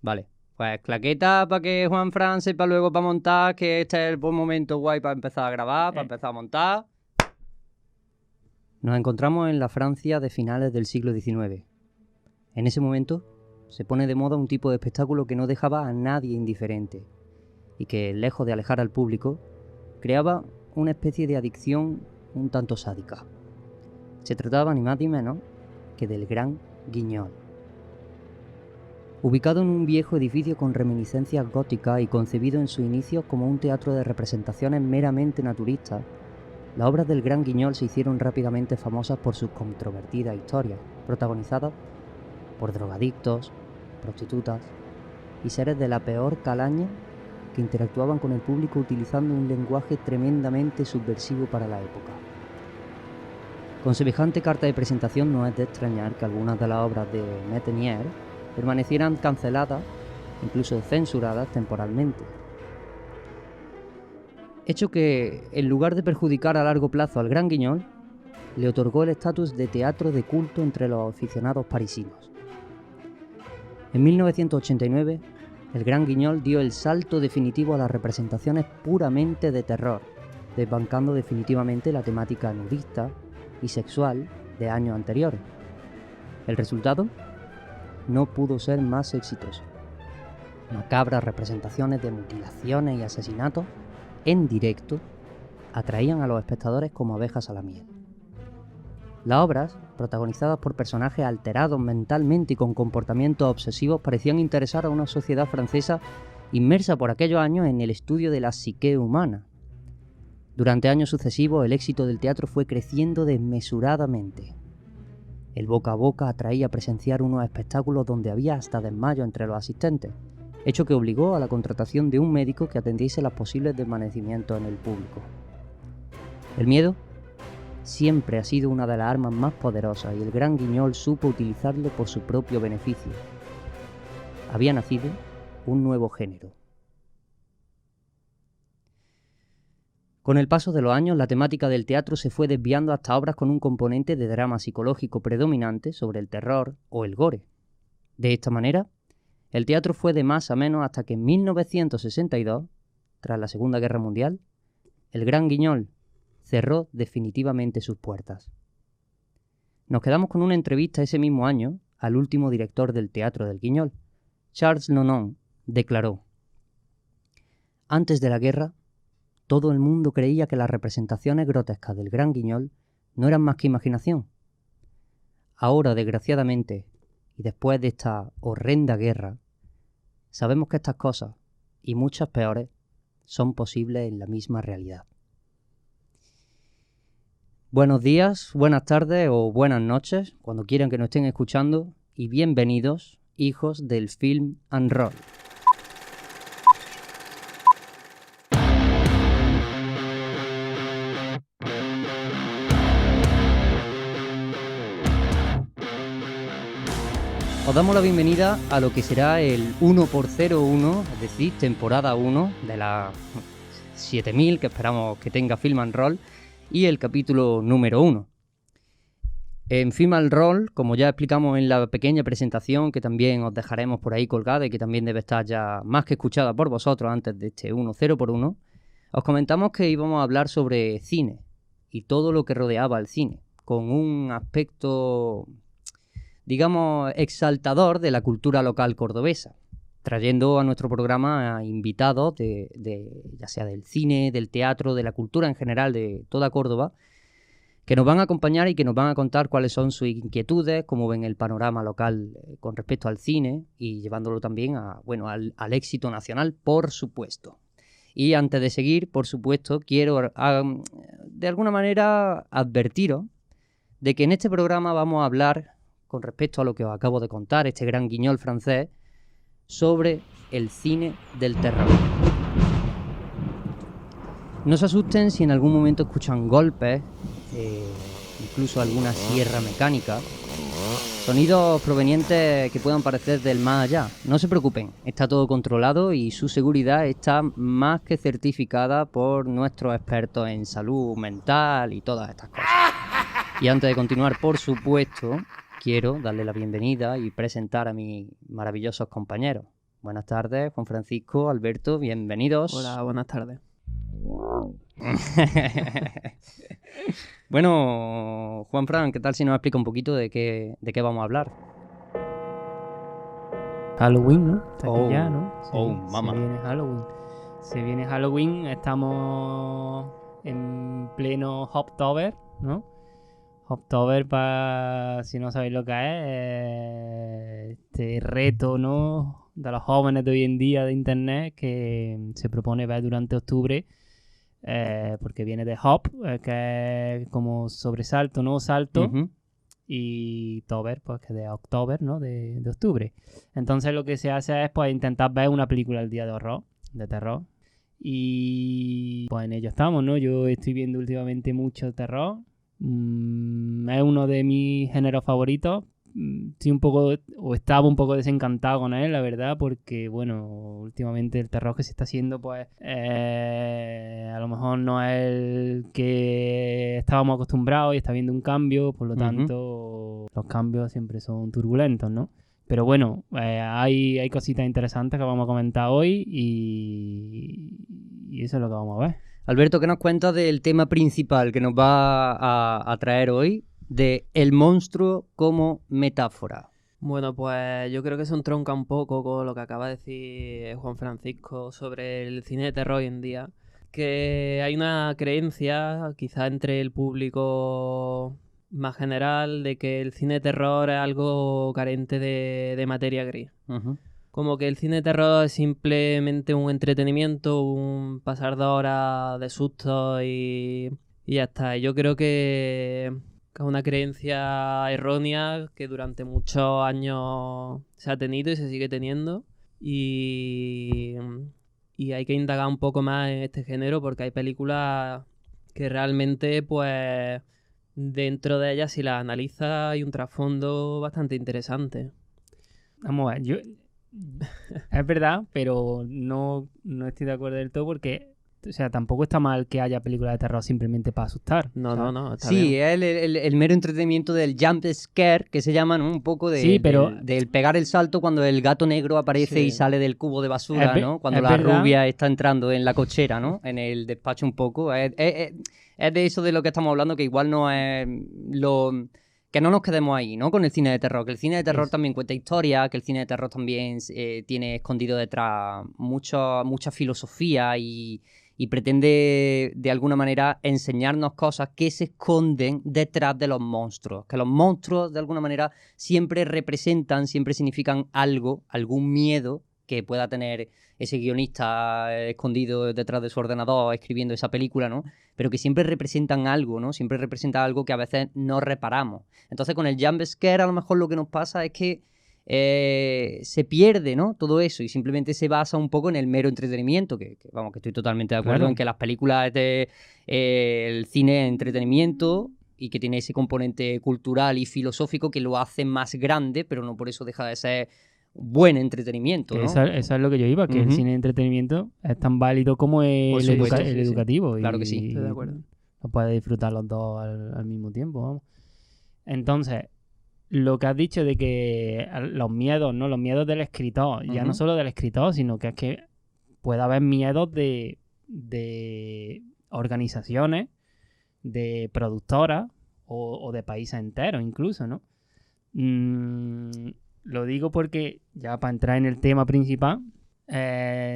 Vale. Pues claqueta para que Juanfran sepa luego para montar, que este es el buen momento guay para empezar a grabar, para empezar a montar. Nos encontramos en la Francia de finales del siglo XIX. En ese momento se pone de moda un tipo de espectáculo que no dejaba a nadie indiferente y que, lejos de alejar al público, creaba una especie de adicción un tanto sádica. Se trataba ni más ni menos que del Gran Guignol. Ubicado en un viejo edificio con reminiscencias góticas y concebido en su inicio como un teatro de representaciones meramente naturistas, las obras del Gran Guignol se hicieron rápidamente famosas por sus controvertidas historias, protagonizadas por drogadictos, prostitutas y seres de la peor calaña que interactuaban con el público utilizando un lenguaje tremendamente subversivo para la época. Con semejante carta de presentación no es de extrañar que algunas de las obras de Metenier permanecieran canceladas, incluso censuradas temporalmente. Hecho que, en lugar de perjudicar a largo plazo al Gran Guignol, le otorgó el estatus de teatro de culto entre los aficionados parisinos. En 1989, el Gran Guignol dio el salto definitivo a las representaciones puramente de terror, desbancando definitivamente la temática nudista y sexual de años anteriores. ¿El resultado? No pudo ser más exitoso. Macabras representaciones de mutilaciones y asesinatos en directo atraían a los espectadores como abejas a la miel. Las obras, protagonizadas por personajes alterados mentalmente y con comportamientos obsesivos, parecían interesar a una sociedad francesa inmersa por aquellos años en el estudio de la psique humana. Durante años sucesivos, el éxito del teatro fue creciendo desmesuradamente. El boca a boca atraía a presenciar unos espectáculos donde había hasta desmayo entre los asistentes, hecho que obligó a la contratación de un médico que atendiese los posibles desvanecimientos en el público. El miedo siempre ha sido una de las armas más poderosas y el Gran Guignol supo utilizarlo por su propio beneficio. Había nacido un nuevo género. Con el paso de los años, la temática del teatro se fue desviando hasta obras con un componente de drama psicológico predominante sobre el terror o el gore. De esta manera, el teatro fue de más a menos hasta que en 1962, tras la Segunda Guerra Mundial, el Gran Guignol cerró definitivamente sus puertas. Nos quedamos con una entrevista ese mismo año al último director del Teatro del Guignol. Charles Nonon declaró: «Antes de la guerra, todo el mundo creía que las representaciones grotescas del Gran Guignol no eran más que imaginación. Ahora, desgraciadamente, y después de esta horrenda guerra, sabemos que estas cosas, y muchas peores, son posibles en la misma realidad». Buenos días, buenas tardes o buenas noches, cuando quieran que nos estén escuchando, y bienvenidos, hijos del film and roll. Os damos la bienvenida a lo que será el 1x01, es decir, temporada 1 de las 7000 que esperamos que tenga Film and Roll y el capítulo número 1. En Film and Roll, como ya explicamos en la pequeña presentación que también os dejaremos por ahí colgada y que también debe estar ya más que escuchada por vosotros antes de este 0x1, os comentamos que íbamos a hablar sobre cine y todo lo que rodeaba al cine, con un aspecto, digamos, exaltador de la cultura local cordobesa, trayendo a nuestro programa a invitados ya sea del cine, del teatro, de la cultura en general de toda Córdoba, que nos van a acompañar y que nos van a contar cuáles son sus inquietudes, cómo ven el panorama local con respecto al cine y llevándolo también al éxito nacional, por supuesto. Y antes de seguir, por supuesto, quiero de alguna manera advertiros de que en este programa vamos a hablar, con respecto a lo que os acabo de contar, este Gran Guignol francés, sobre el cine del terror. No se asusten si en algún momento escuchan golpes, incluso alguna sierra mecánica, sonidos provenientes que puedan parecer del más allá. No se preocupen, está todo controlado y su seguridad está más que certificada por nuestros expertos en salud mental y todas estas cosas. Y antes de continuar, por supuesto, quiero darle la bienvenida y presentar a mis maravillosos compañeros. Buenas tardes, Juan Francisco, Alberto, bienvenidos. Hola, buenas tardes. Bueno, Juanfran, ¿qué tal si nos explica un poquito de qué vamos a hablar? Halloween, ¿no? Está aquí ya, ¿no? Mamá. Se viene Halloween, estamos en pleno Hoptober, ¿no? Hoptober, si no sabéis lo que es, este reto, ¿no?, de los jóvenes de hoy en día de internet que se propone ver durante octubre, porque viene de hop, que es como sobresalto, ¿no? Salto. Uh-huh. Y Tober, pues que de October, ¿no? De octubre. Entonces lo que se hace es pues intentar ver una película el día de terror. Y pues en ello estamos, ¿no? Yo estoy viendo últimamente mucho terror. Es uno de mis géneros favoritos. Estaba un poco desencantado con él, la verdad, porque bueno, últimamente el terror que se está haciendo, pues a lo mejor no es el que estábamos acostumbrados y está habiendo un cambio, por lo tanto los cambios siempre son turbulentos, ¿no? Pero bueno, hay cositas interesantes que vamos a comentar hoy y eso es lo que vamos a ver. Alberto, ¿qué nos cuentas del tema principal que nos va a traer hoy? De el monstruo como metáfora. Bueno, pues yo creo que se entronca un poco con lo que acaba de decir Juan Francisco sobre el cine de terror hoy en día, que hay una creencia, quizá entre el público más general, de que el cine de terror es algo carente de materia gris. Uh-huh. Como que el cine de terror es simplemente un entretenimiento, un pasar de horas de susto y ya está. Yo creo que es una creencia errónea que durante muchos años se ha tenido y se sigue teniendo, y hay que indagar un poco más en este género porque hay películas que realmente, pues, dentro de ellas, si las analizas, hay un trasfondo bastante interesante. Vamos a ver, es verdad, pero no estoy de acuerdo del todo porque, o sea, tampoco está mal que haya películas de terror simplemente para asustar. No, está sí, bien. el mero entretenimiento del jump scare, que se llama, ¿no? Un poco Sí, pero del pegar el salto cuando el gato negro aparece y sale del cubo de basura, ¿no? Cuando la rubia está entrando en la cochera, ¿no? En el despacho un poco. Es de eso de lo que estamos hablando, que igual no es lo... Que no nos quedemos ahí, ¿no? Con el cine de terror. Que el cine de terror también cuenta historia, que el cine de terror también tiene escondido detrás mucha filosofía y pretende, de alguna manera, enseñarnos cosas que se esconden detrás de los monstruos. Que los monstruos, de alguna manera, siempre significan algo, algún miedo que pueda tener ese guionista escondido detrás de su ordenador escribiendo esa película, ¿no? Pero que siempre representan algo, ¿no? Siempre representan algo que a veces no reparamos. Entonces, con el jump scare, a lo mejor lo que nos pasa es que se pierde, ¿no? Todo eso y simplemente se basa un poco en el mero entretenimiento, que estoy totalmente de acuerdo en que las películas de el cine es entretenimiento y que tiene ese componente cultural y filosófico que lo hace más grande, pero no por eso deja de ser buen entretenimiento, ¿no? Eso es lo que yo iba, que el cine de entretenimiento es tan válido como el educativo. Claro que sí. Estoy de acuerdo. Lo puedes disfrutar los dos al mismo tiempo, vamos. Entonces, lo que has dicho de que los miedos, ¿no? Los miedos del escritor, ya no solo del escritor, sino que es que puede haber miedos de organizaciones, de productoras o de países enteros incluso, ¿no? Lo digo porque, ya para entrar en el tema principal,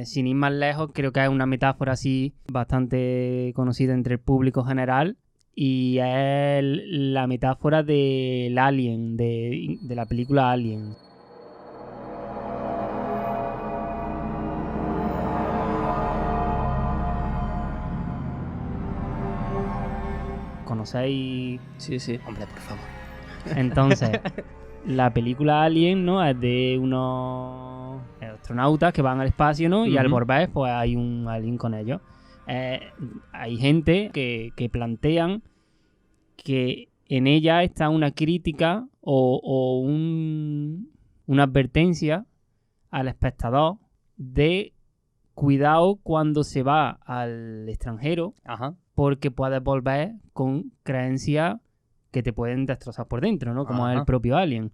sin ir más lejos, creo que es una metáfora así bastante conocida entre el público general. Y es la metáfora del Alien, de la película Alien. ¿Conocéis? Sí. Hombre, por favor. Entonces, la película Alien, ¿no? Es de unos astronautas que van al espacio, ¿no? Y al volver, pues hay un alien con ellos. Hay gente que plantean que en ella está una crítica o una advertencia al espectador de cuidado cuando se va al extranjero, porque puedes volver con creencias que te pueden destrozar por dentro, ¿no? Como es el propio Alien.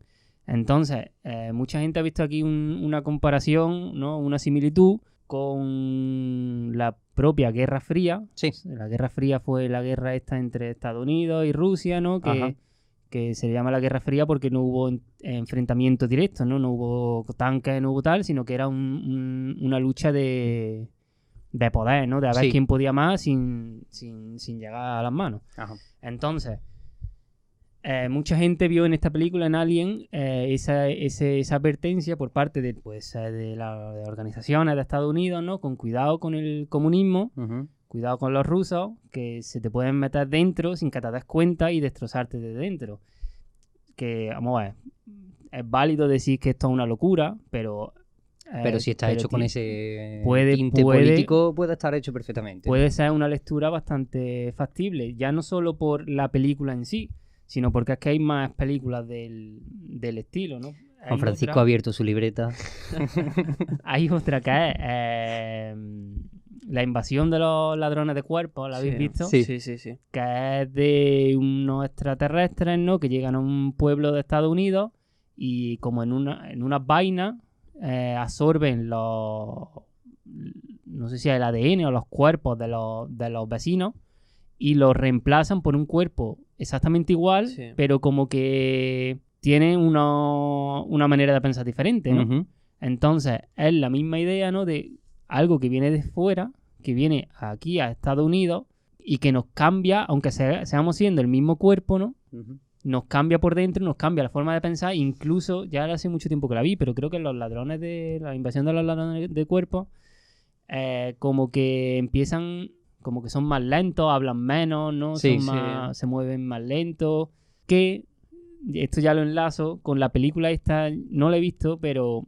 Entonces, mucha gente ha visto aquí una comparación, ¿no? Una similitud con la propia Guerra Fría. Sí. La Guerra Fría fue la guerra esta entre Estados Unidos y Rusia, ¿no? Ajá. Que se llama la Guerra Fría porque no hubo enfrentamiento directo, ¿no? No hubo tanques, no hubo tal, sino que era una lucha de poder, ¿no? De a ver Sí. quién podía más sin llegar a las manos. Ajá. Entonces, mucha gente vio en esta película, en Alien, esa advertencia por parte de las organizaciones de Estados Unidos, ¿no? Con cuidado con el comunismo, Ujú. cuidado con los rusos, que se te pueden meter dentro sin que te des cuenta y destrozarte de dentro. Que, vamos a ver, es válido decir que esto es una locura, pero... Pero si está pero hecho con ti- ese puede- tinte puede- político, puede estar hecho perfectamente. puede ser una lectura bastante factible, ya no solo por la película en sí, sino porque es que hay más películas del estilo, ¿no? Hay Juan Francisco otra- ha abierto su libreta. Hay otra que es La invasión de los ladrones de cuerpos, ¿la habéis Sí. visto? Sí. Sí. Que es de unos extraterrestres, ¿no? Que llegan a un pueblo de Estados Unidos y como en unas vainas absorben no sé si el ADN o los cuerpos de los vecinos y los reemplazan por un cuerpo exactamente igual, Sí. pero como que tienen una manera de pensar diferente, ¿no? Ujú. Entonces, es la misma idea, ¿no? De algo que viene de fuera, que viene aquí a Estados Unidos y que nos cambia, aunque seamos siendo el mismo cuerpo, ¿no? Ujú. Nos cambia por dentro, nos cambia la forma de pensar, incluso, ya hace mucho tiempo que la vi, pero creo que la invasión de los ladrones de cuerpos, como que empiezan, como que son más lentos, hablan menos, ¿no? Sí, Se mueven más lentos, que esto ya lo enlazo con la película esta, no la he visto, pero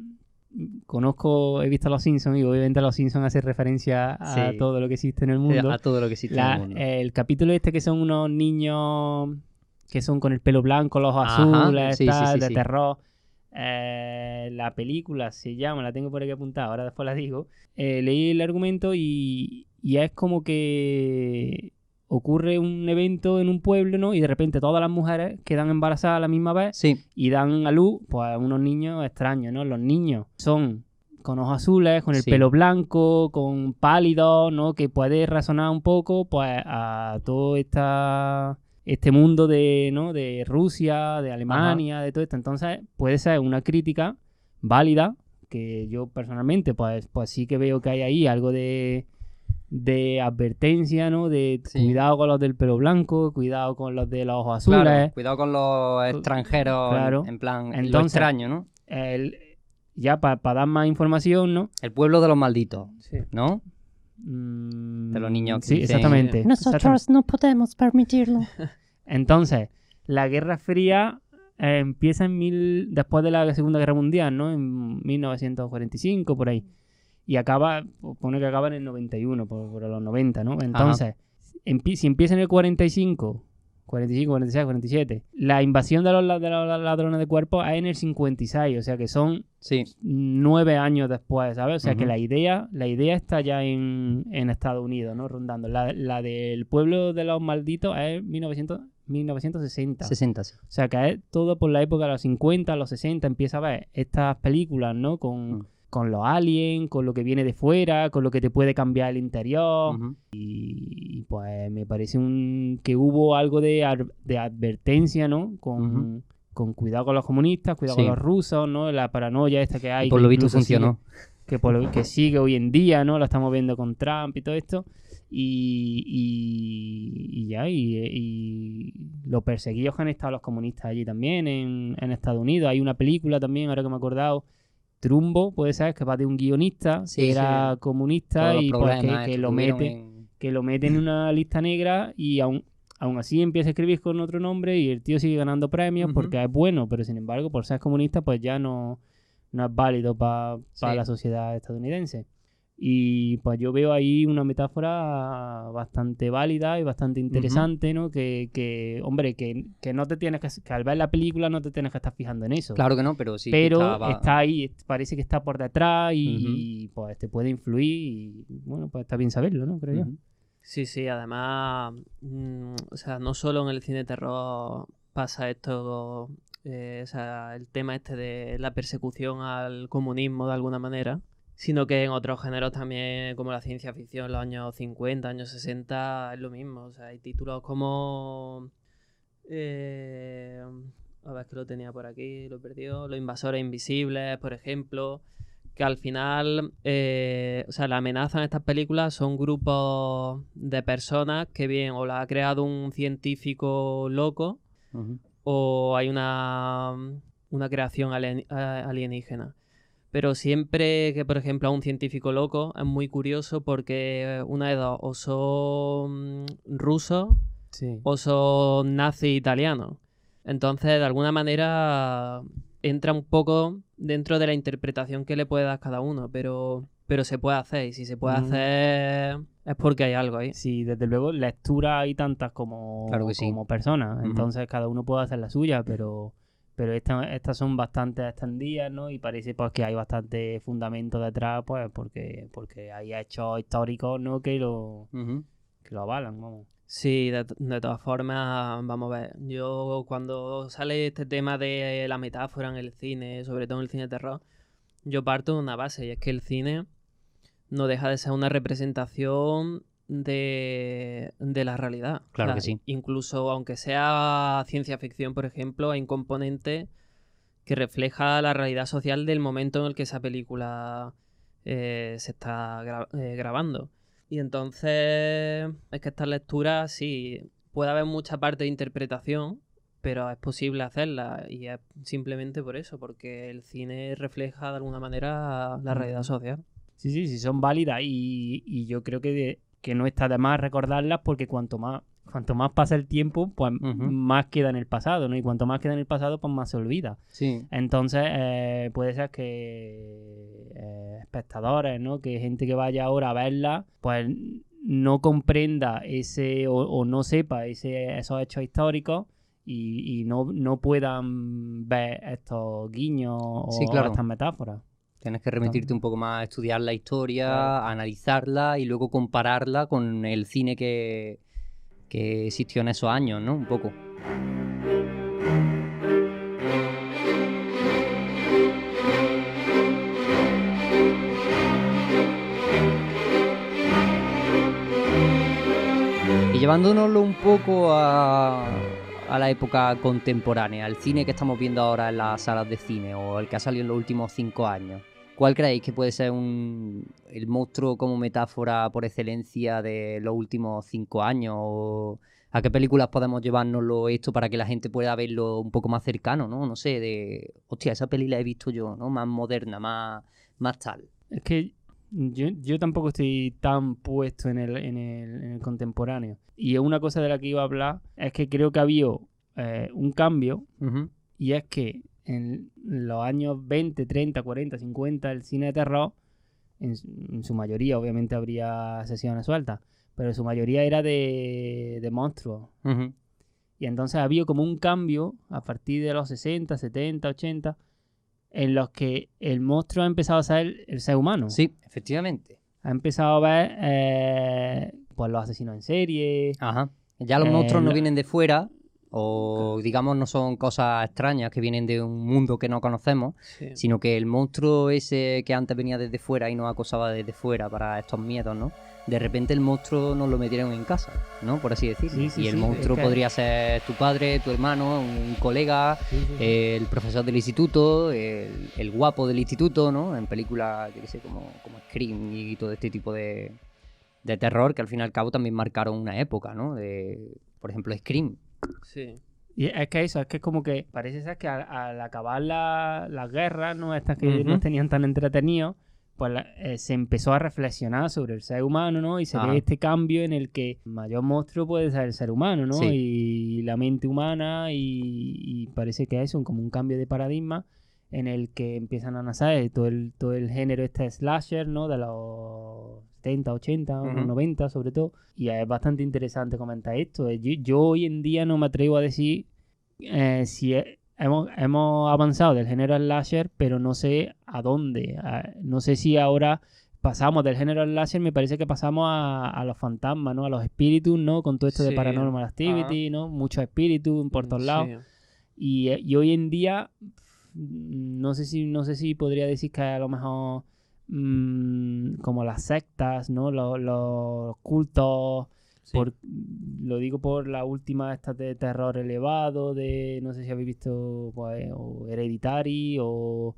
he visto Los Simpsons y obviamente Los Simpsons hace referencia a Sí. todo lo que existe en el mundo. A todo lo que existe en el mundo. El capítulo este que son unos niños que son con el pelo blanco, los ojos Ajá, azules, sí, tal, sí, de sí. terror. La película se llama, la tengo por aquí apuntada, ahora después la digo. Leí el argumento y es como que ocurre un evento en un pueblo, ¿no? Y de repente todas las mujeres quedan embarazadas a la misma vez Sí, y dan a luz pues a unos niños extraños, ¿no? Los niños son con ojos azules, con el Sí. pelo blanco, con pálidos, ¿no? Que puede razonar un poco pues a todo este mundo de Rusia, de Alemania, de todo esto. Entonces puede ser una crítica válida, que yo personalmente pues sí que veo que hay ahí algo de advertencia, ¿no? De Sí. cuidado con los del pelo blanco, cuidado con los de los ojos azules. claro. Cuidado con los extranjeros, Claro. en plan, lo Entonces, extraño, ¿no? Ya para dar más información, ¿no? El pueblo de los malditos, Sí. ¿no? De los niños que Sí, dicen, exactamente. Nosotros no podemos permitirlo. Entonces, la Guerra Fría empieza después de la Segunda Guerra Mundial, ¿no? En 1945, por ahí. Y pone que acaba en el 91, por los 90, ¿no? Entonces, si empieza en el 45, 46, 47, la invasión de los ladrones de cuerpos es en el 56, o sea que son Sí. 9 años después, ¿sabes? O sea que Ujú. la idea está ya en Estados Unidos, ¿no? Rondando. La del pueblo de los malditos es 1960. 60, sí. O sea que es todo por la época de los 50, los 60, empieza a ver estas películas, ¿no? Con los aliens, con lo que viene de fuera, con lo que te puede cambiar el interior. Ujú. Y pues me parece que hubo algo de advertencia, ¿no? Con cuidado con los comunistas, cuidado Sí. con los rusos, ¿no? La paranoia esta que hay. Y por que lo visto incluso funcionó. que sigue hoy en día, ¿no? Lo estamos viendo con Trump y todo esto. Y los perseguidos que han estado los comunistas allí también en Estados Unidos. Hay una película también, ahora que me he acordado, Trumbo, puede ser, que va de un guionista Sí, que era comunista Todos los y pues problemas que estos lo que hubieron mete que lo mete en una lista negra y aún así empieza a escribir con otro nombre y el tío sigue ganando premios Ujú. porque es bueno, pero sin embargo por ser comunista pues ya no es válido para Sí. la sociedad estadounidense. Y pues yo veo ahí una metáfora bastante válida y bastante interesante, ¿no? Hombre, que no te tienes que al ver la película no te tienes que estar fijando en eso. Claro que no, pero sí. Pero que está ahí, parece que está por detrás y pues te puede influir y bueno, pues está bien saberlo, ¿no? Creo yo. Ujú. Sí, además, o sea, no solo en el cine de terror pasa esto o sea, el tema este de la persecución al comunismo de alguna manera, sino que en otros géneros también, como la ciencia ficción en los años 50, años 60, es lo mismo. O sea, hay títulos como... a ver, que lo tenía por aquí, lo he perdido. Los invasores invisibles, por ejemplo, que al final, o sea, la amenaza en estas películas son grupos de personas que bien o la ha creado un científico loco o hay una creación alienígena. Pero siempre que, por ejemplo, a un científico loco es muy curioso porque una de dos, o son rusos Sí. o son nazis italianos. Entonces, de alguna manera, entra un poco dentro de la interpretación que le puede dar cada uno, pero se puede hacer. Y si se puede hacer, es porque hay algo ahí. Sí, desde luego, lecturas hay tantas Claro que sí. como personas. Ujú. Entonces, cada uno puede hacer la suya, pero estas son bastante extendidas, ¿no? Y parece pues que hay bastante fundamento detrás, pues, porque hay hechos históricos, ¿no? Que lo avalan, vamos. Sí, de todas formas, vamos a ver. Yo cuando sale este tema de la metáfora en el cine, sobre todo en el cine de terror, yo parto de una base y es que el cine no deja de ser una representación de la realidad. Claro que sí. Incluso aunque sea ciencia ficción, por ejemplo, hay un componente que refleja la realidad social del momento en el que esa película se está grabando. Y entonces es que estas lecturas sí, puede haber mucha parte de interpretación, pero es posible hacerla y es simplemente por eso, porque el cine refleja de alguna manera la realidad social. Sí, son válidas y yo creo que no está de más recordarlas porque cuanto más pasa el tiempo, pues más queda en el pasado, ¿no? Y cuanto más queda en el pasado, pues más se olvida. Sí. Entonces, puede ser que espectadores, ¿no? Que gente que vaya ahora a verla, pues no comprenda ese o no sepa esos hechos históricos y no puedan ver estos guiños Sí, o claro. estas metáforas. Tienes que remitirte un poco más a estudiar la historia, Claro. analizarla y luego compararla con el cine que existió en esos años, ¿no? Un poco. Y llevándonoslo un poco a la época contemporánea, al cine que estamos viendo ahora en las salas de cine o el que ha salido en los últimos 5 años, ¿cuál creéis que puede ser el monstruo como metáfora por excelencia de los últimos 5 años? ¿O a qué películas podemos llevárnoslo esto para que la gente pueda verlo un poco más cercano, ¿no? No sé, hostia, esa peli la he visto yo, ¿no? Más moderna, más tal. Es que yo tampoco estoy tan puesto en el contemporáneo. Y una cosa de la que iba a hablar es que creo que ha habido un cambio, y es que en los años 20, 30, 40, 50, el cine de terror, en su mayoría, obviamente habría sesiones sueltas, pero en su mayoría era de monstruos. Y entonces ha habido como un cambio a partir de los 60, 70, 80, en los que el monstruo ha empezado a ser el ser humano. Sí, efectivamente. Ha empezado a ver pues los asesinos en serie. Ajá. Ya los monstruos no vienen de fuera, o digamos no son cosas extrañas que vienen de un mundo que no conocemos, sino que el monstruo ese que antes venía desde fuera y nos acosaba desde fuera para estos miedos, ¿no? De repente el monstruo nos lo metieron en casa, ¿no? Por así decirlo. Y el monstruo podría ser tu padre, tu hermano, un colega, el profesor del instituto, el guapo del instituto, ¿no? En películas, yo qué sé, como Scream y todo este tipo de terror que al fin y al cabo también marcaron una época, ¿no? Por ejemplo, Scream. Sí. Y es que es como que parece ser que al acabar las guerras, ¿no? Estas que nos tenían tan entretenidos, pues se empezó a reflexionar sobre el ser humano, ¿no? Y se ve este cambio en el que el mayor monstruo puede ser el ser humano, ¿no? Sí. Y la mente humana y parece que es como un cambio de paradigma en el que empiezan a nacer todo el género este slasher, ¿no? De los 70, 80, 90 sobre todo. Y es bastante interesante comentar esto. Yo hoy en día no me atrevo a decir si hemos avanzado del género slasher, pero no sé a dónde. No sé si ahora pasamos del género slasher, me parece que pasamos a los fantasmas, ¿no? A los espíritus, ¿no? Con todo esto de Paranormal Activity, ¿no? Muchos espíritus por todos lados. Y hoy en día, no sé si podría decir que a lo mejor como las sectas, ¿no? Los cultos, Sí. lo digo por la última esta de terror elevado, no sé si habéis visto pues, o Hereditary o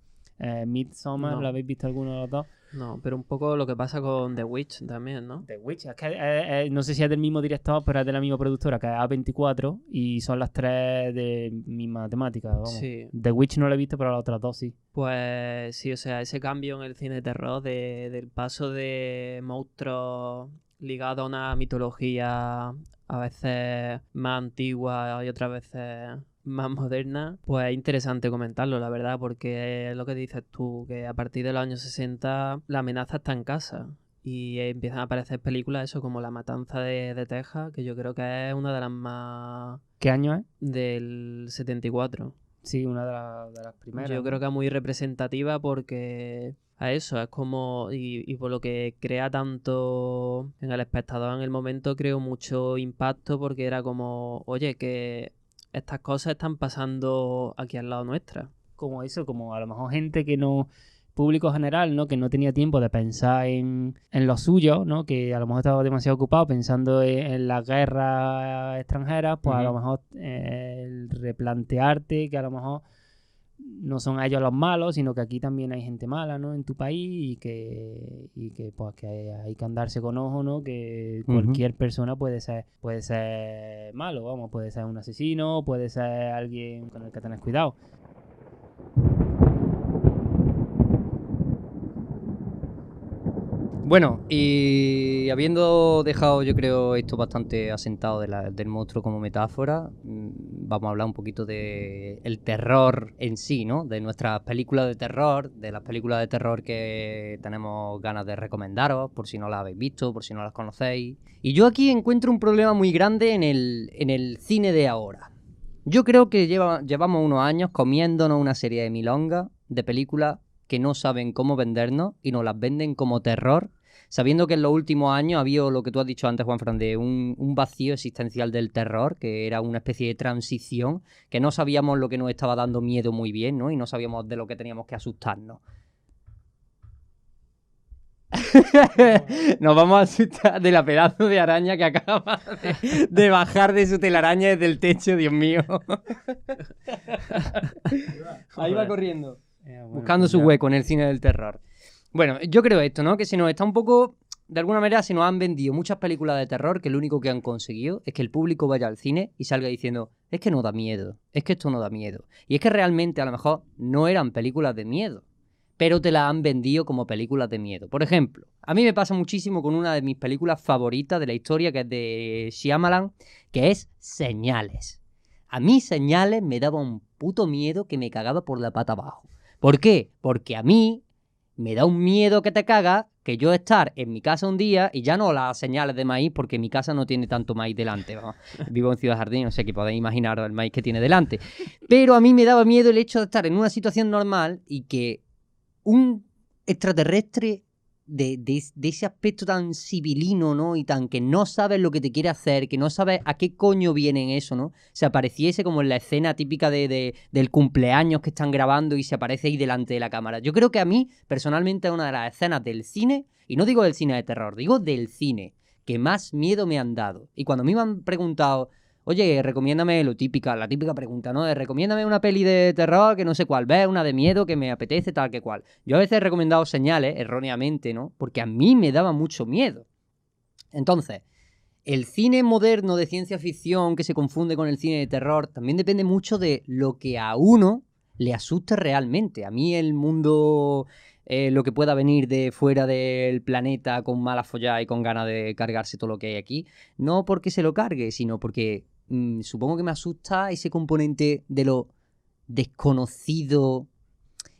Midsommar, No. ¿la habéis visto alguno de los dos? No, pero un poco lo que pasa con The Witch también, ¿no? The Witch, es que no sé si es del mismo director, pero es de la misma productora, que es A24, y son las tres de misma temática, vamos. Sí. The Witch no la he visto, pero las otras dos sí. Pues sí, o sea, ese cambio en el cine de terror del paso de monstruos ligados a una mitología a veces más antigua y otras veces más moderna, pues es interesante comentarlo, la verdad, porque es lo que dices tú, que a partir de los años 60 la amenaza está en casa y empiezan a aparecer películas, eso como La Matanza de Texas, que yo creo que es una de las más ¿Qué año es? del 74. Sí, una de las primeras. Yo ¿no? creo que es muy representativa porque a eso es como, y por lo que crea tanto en el espectador en el momento, creó mucho impacto porque era como, oye, que estas cosas están pasando aquí al lado nuestra. Como eso, como a lo mejor gente que no, público general, ¿no? Que no tenía tiempo de pensar en lo suyo, ¿no? Que a lo mejor estaba demasiado ocupado pensando en las guerras extranjeras, pues a lo mejor el replantearte que a lo mejor no son ellos los malos, sino que aquí también hay gente mala, ¿no? En tu país y que pues que hay que andarse con ojo, ¿no? Que cualquier persona puede ser malo, vamos, puede ser un asesino, puede ser alguien con el que tenés cuidado. Bueno, y habiendo dejado, yo creo, esto bastante asentado del monstruo como metáfora, vamos a hablar un poquito de el terror en sí, ¿no? De nuestras películas de terror, de las películas de terror que tenemos ganas de recomendaros, por si no las habéis visto, por si no las conocéis. Y yo aquí encuentro un problema muy grande en el cine de ahora. Yo creo que llevamos unos años comiéndonos una serie de milongas de películas que no saben cómo vendernos y nos las venden como terror, sabiendo que en los últimos años había lo que tú has dicho antes, Juanfran, de un vacío existencial del terror, que era una especie de transición, que no sabíamos lo que nos estaba dando miedo muy bien, ¿no? Y no sabíamos de lo que teníamos que asustarnos. Nos vamos a asustar de la pedazo de araña que acaba de bajar de su telaraña desde el techo, Dios mío. Ahí va corriendo. Buscando su hueco en el cine del terror. Bueno, yo creo esto, ¿no? Que se nos está un poco, de alguna manera, se nos han vendido muchas películas de terror que lo único que han conseguido es que el público vaya al cine y salga diciendo, es que no da miedo, es que esto no da miedo. Y es que realmente a lo mejor no eran películas de miedo, pero te las han vendido como películas de miedo. Por ejemplo, a mí me pasa muchísimo con una de mis películas favoritas de la historia, que es de Shyamalan, que es Señales. A mí Señales me daba un puto miedo que me cagaba por la pata abajo. ¿Por qué? Porque a mí me da un miedo que te caga que yo estar en mi casa un día y ya no las señales de maíz, porque mi casa no tiene tanto maíz delante. Vamos. Vivo en Ciudad Jardín, no sé qué podéis imaginaros el maíz que tiene delante. Pero a mí me daba miedo el hecho de estar en una situación normal y que un extraterrestre de ese aspecto tan civilino, ¿no? Y tan que no sabes lo que te quiere hacer, que no sabes a qué coño viene en eso, ¿no? Se apareciese como en la escena típica del cumpleaños que están grabando y se aparece ahí delante de la cámara. Yo creo que a mí, personalmente, es una de las escenas del cine, y no digo del cine de terror, digo del cine, que más miedo me han dado. Y cuando a mí me han preguntado, oye, recomiéndame la típica pregunta, ¿no? De recomiéndame una peli de terror que no sé cuál ver, una de miedo que me apetece, tal que cual. Yo a veces he recomendado Señales, erróneamente, ¿no? Porque a mí me daba mucho miedo. Entonces, el cine moderno de ciencia ficción que se confunde con el cine de terror también depende mucho de lo que a uno le asuste realmente. A mí el mundo, lo que pueda venir de fuera del planeta con mala follada y con ganas de cargarse todo lo que hay aquí, no porque se lo cargue, sino porque supongo que me asusta ese componente de lo desconocido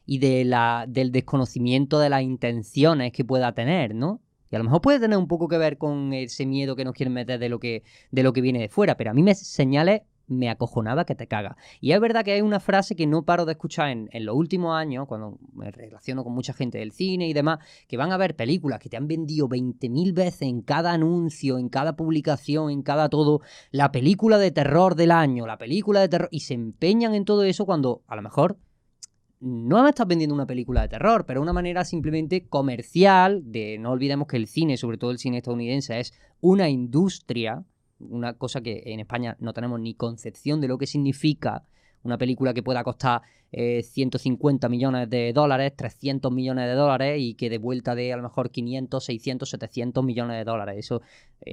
y del desconocimiento de las intenciones que pueda tener, ¿no? Y a lo mejor puede tener un poco que ver con ese miedo que nos quieren meter de lo que viene de fuera, pero a mí Señales me acojonaba que te caga. Y es verdad que hay una frase que no paro de escuchar en los últimos años, cuando me relaciono con mucha gente del cine y demás, que van a ver películas que te han vendido 20.000 veces en cada anuncio, en cada publicación, en cada todo, la película de terror del año, la película de terror, y se empeñan en todo eso cuando a lo mejor no me estás vendiendo una película de terror, pero una manera simplemente comercial de, no olvidemos que el cine, sobre todo el cine estadounidense, es una industria, una cosa que en España no tenemos ni concepción de lo que significa una película que pueda costar 150 millones de dólares, 300 millones de dólares y que de vuelta de a lo mejor 500, 600, 700 millones de dólares. Eso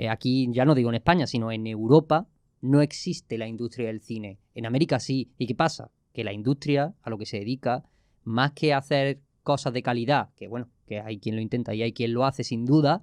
aquí ya no digo en España, sino en Europa no existe la industria del cine. En América sí. ¿Y qué pasa? Que la industria a lo que se dedica, más que hacer cosas de calidad, que bueno, que hay quien lo intenta y hay quien lo hace sin duda,